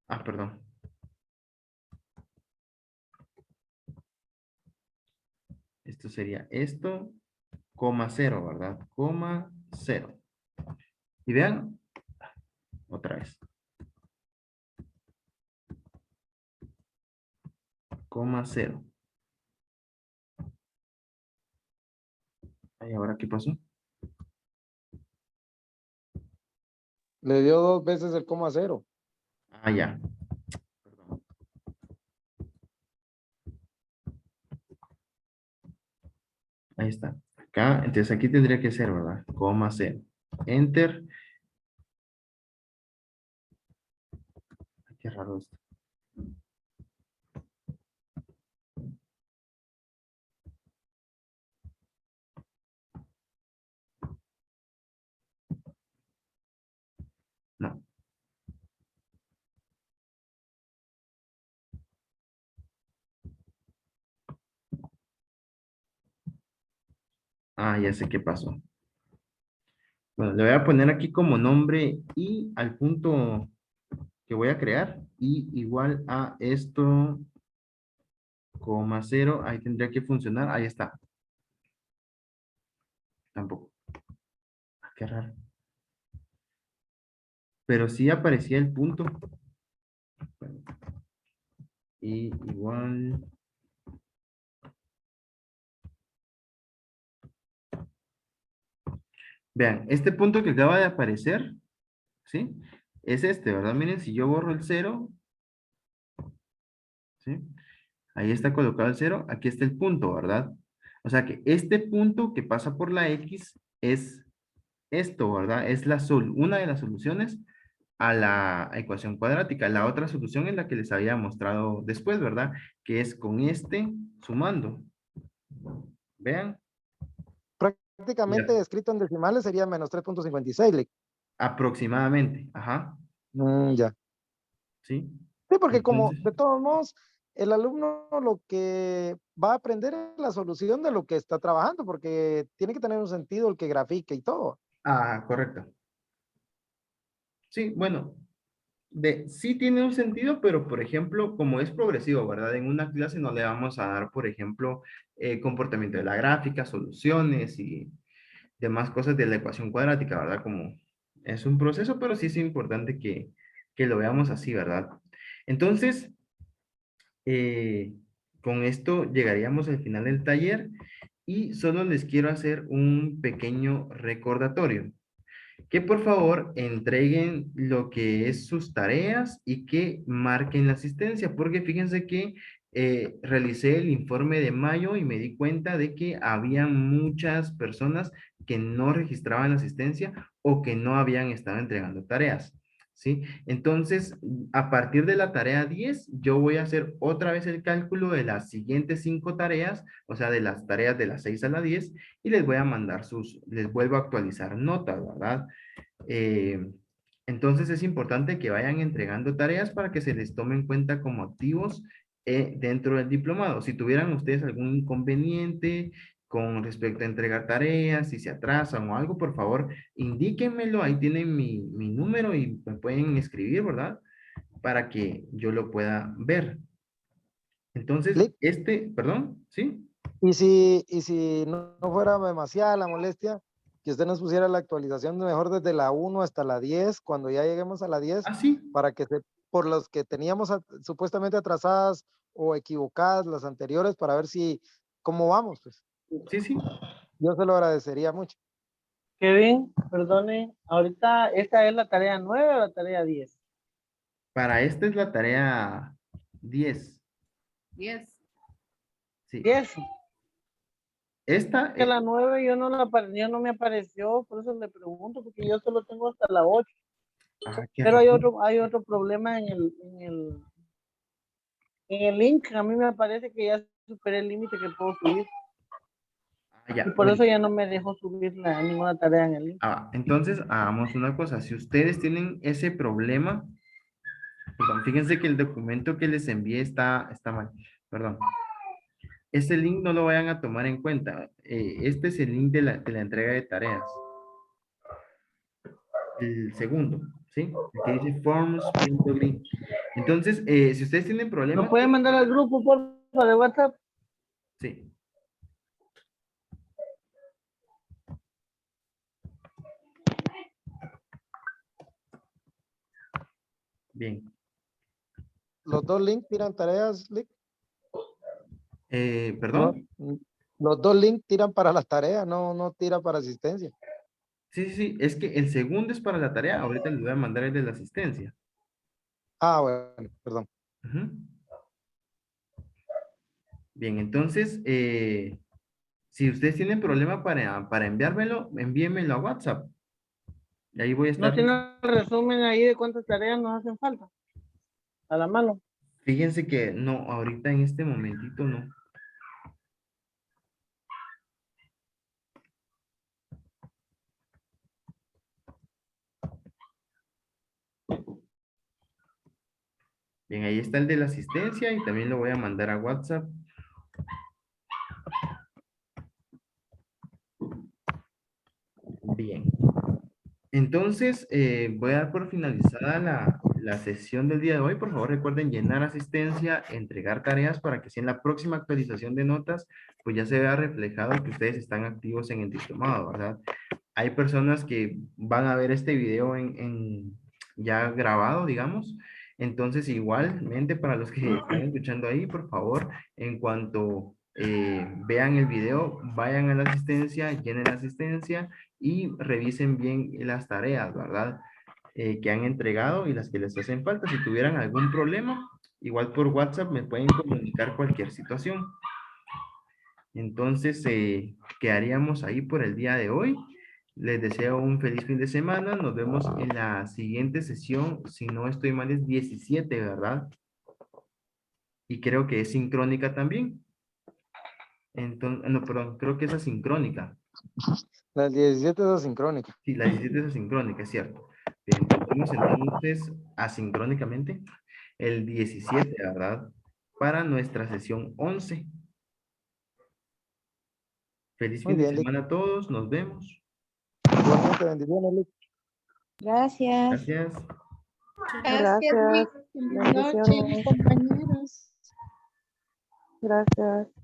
Speaker 1: Ah, perdón. Esto sería esto, coma 0, ¿verdad? Coma 0. Y vean, otra vez. Coma 0. ¿Y ahora qué pasó?
Speaker 2: Le dio 2 veces el coma 0.
Speaker 1: Ah, ya. Perdón. Ahí está. Acá, entonces aquí tendría que ser, ¿verdad? Coma 0. Enter. Ay, qué raro esto. No. Ah, ya sé qué pasó. Bueno, le voy a poner aquí como nombre y al punto que voy a crear y igual a esto, coma 0, ahí tendría que funcionar, ahí está. Tampoco. Ah, qué raro. Pero sí aparecía el punto. Y igual. Vean, este punto que acaba de aparecer, ¿sí? Es este, ¿verdad? Miren, si yo borro el 0, ¿sí? Ahí está colocado el 0, aquí está el punto, ¿verdad? O sea que este punto que pasa por la X es esto, ¿verdad? Es una de las soluciones a la ecuación cuadrática. La otra solución es la que les había mostrado después, ¿verdad? Que es con este sumando. Vean.
Speaker 2: Prácticamente escrito en decimales sería menos 3.56.
Speaker 1: Aproximadamente. Ajá.
Speaker 2: Ya.
Speaker 1: ¿Sí?
Speaker 2: Sí, porque como
Speaker 1: Entonces,
Speaker 2: de todos modos, el alumno lo que va a aprender es la solución de lo que está trabajando, porque tiene que tener un sentido el que grafique y todo.
Speaker 1: correcto. Sí, bueno, sí tiene un sentido, pero por ejemplo, como es progresivo, ¿verdad? En una clase no le vamos a dar, por ejemplo, comportamiento de la gráfica, soluciones y demás cosas de la ecuación cuadrática, ¿verdad? Como es un proceso, pero sí es importante que lo veamos así, ¿verdad? Entonces, con esto llegaríamos al final del taller y solo les quiero hacer un pequeño recordatorio. Que por favor entreguen lo que es sus tareas y que marquen la asistencia, porque fíjense que realicé el informe de mayo y me di cuenta de que había muchas personas que no registraban asistencia o que no habían estado entregando tareas, ¿sí? Entonces, a partir de la tarea 10, yo voy a hacer otra vez el cálculo de las siguientes 5 tareas, o sea, de las tareas de las 6 a la 10, y les voy a mandar les vuelvo a actualizar notas, ¿verdad? Eh, entonces es importante que vayan entregando tareas para que se les tome en cuenta como activos dentro del diplomado. Si tuvieran ustedes algún inconveniente con respecto a entregar tareas, si se atrasan o algo, por favor, indíquenmelo. Ahí tienen mi número y me pueden escribir, ¿verdad? Para que yo lo pueda ver. Entonces,
Speaker 2: Lick.
Speaker 1: perdón, ¿sí?
Speaker 2: Y si no fuera demasiada la molestia, que usted nos pusiera la actualización mejor desde la 1 hasta la 10, cuando ya lleguemos a la 10,
Speaker 1: Ah, sí.
Speaker 2: para que por los que teníamos supuestamente atrasadas o equivocadas las anteriores, para ver cómo vamos, pues.
Speaker 1: Sí, sí.
Speaker 2: Yo se lo agradecería mucho.
Speaker 5: Kevin, perdone, ahorita esta es la tarea 9 o la tarea 10.
Speaker 1: Para esta es la tarea 10.
Speaker 6: 10.
Speaker 1: Sí.
Speaker 5: 10.
Speaker 1: Esta,
Speaker 5: Que la 9 yo no me apareció, por eso le pregunto, porque yo solo tengo hasta la 8.
Speaker 1: qué
Speaker 5: Pero
Speaker 1: raro.
Speaker 5: hay otro problema en el link. A mí me parece que ya superé el límite que puedo subir.
Speaker 1: Ya,
Speaker 5: Y por eso ya no me dejo subir ninguna tarea en el link.
Speaker 1: entonces, hagamos una cosa. Si ustedes tienen ese problema, perdón, fíjense que el documento que les envié está mal. Perdón. Este link no lo vayan a tomar en cuenta. Este es el link de la entrega de tareas. El segundo, ¿sí? El que dice forms.green. Entonces, si ustedes tienen problemas,
Speaker 5: ¿Lo pueden mandar al grupo, por favor, de WhatsApp?
Speaker 1: sí. Bien.
Speaker 2: ¿Los dos links tiran tareas, Lick?
Speaker 1: ¿Perdón?
Speaker 2: No, los dos links tiran para las tareas, no tira para asistencia.
Speaker 1: Sí, sí, sí. Es que el segundo es para la tarea. Ahorita les voy a mandar el de la asistencia.
Speaker 2: Ah, bueno, perdón.
Speaker 1: Ujú. Bien, entonces, si ustedes tienen problema para enviármelo, envíenmelo a WhatsApp. Y ahí voy a
Speaker 5: ¿No
Speaker 1: estar.
Speaker 5: tiene el resumen ahí de cuántas tareas nos hacen falta? A la mano.
Speaker 1: Fíjense que no, ahorita en este momentito no. Bien, ahí está el de la asistencia y también lo voy a mandar a WhatsApp. Bien. Entonces, voy a dar por finalizada la sesión del día de hoy. Por favor, recuerden llenar asistencia, entregar tareas para que si en la próxima actualización de notas, pues ya se vea reflejado que ustedes están activos en el diplomado, ¿verdad? Hay personas que van a ver este video ya grabado, digamos. Entonces, igualmente para los que están escuchando ahí, por favor, en cuanto vean el video, vayan a la asistencia, llenen la asistencia y revisen bien las tareas, ¿verdad? Que han entregado y las que les hacen falta. Si tuvieran algún problema, igual por WhatsApp me pueden comunicar cualquier situación. Entonces, quedaríamos ahí por el día de hoy. Les deseo un feliz fin de semana. Nos vemos en la siguiente sesión. Si no estoy mal, es 17, ¿verdad? Y creo que es sincrónica también. Entonces, no, perdón, creo que es asincrónica.
Speaker 2: La 17 es asincrónica.
Speaker 1: Sí, la 17 es asincrónica, es cierto. Bien, nos vemos entonces asincrónicamente el 17, ¿verdad? Para nuestra sesión 11. Feliz
Speaker 2: Muy
Speaker 1: fin de
Speaker 2: bien, Lick.
Speaker 1: semana a todos. Nos vemos.
Speaker 2: Igualmente, bendiciones, Lick.
Speaker 4: Gracias.
Speaker 1: Gracias.
Speaker 4: Gracias.
Speaker 6: Buenas noches,
Speaker 4: Bendiciones.
Speaker 6: compañeros.
Speaker 4: Gracias.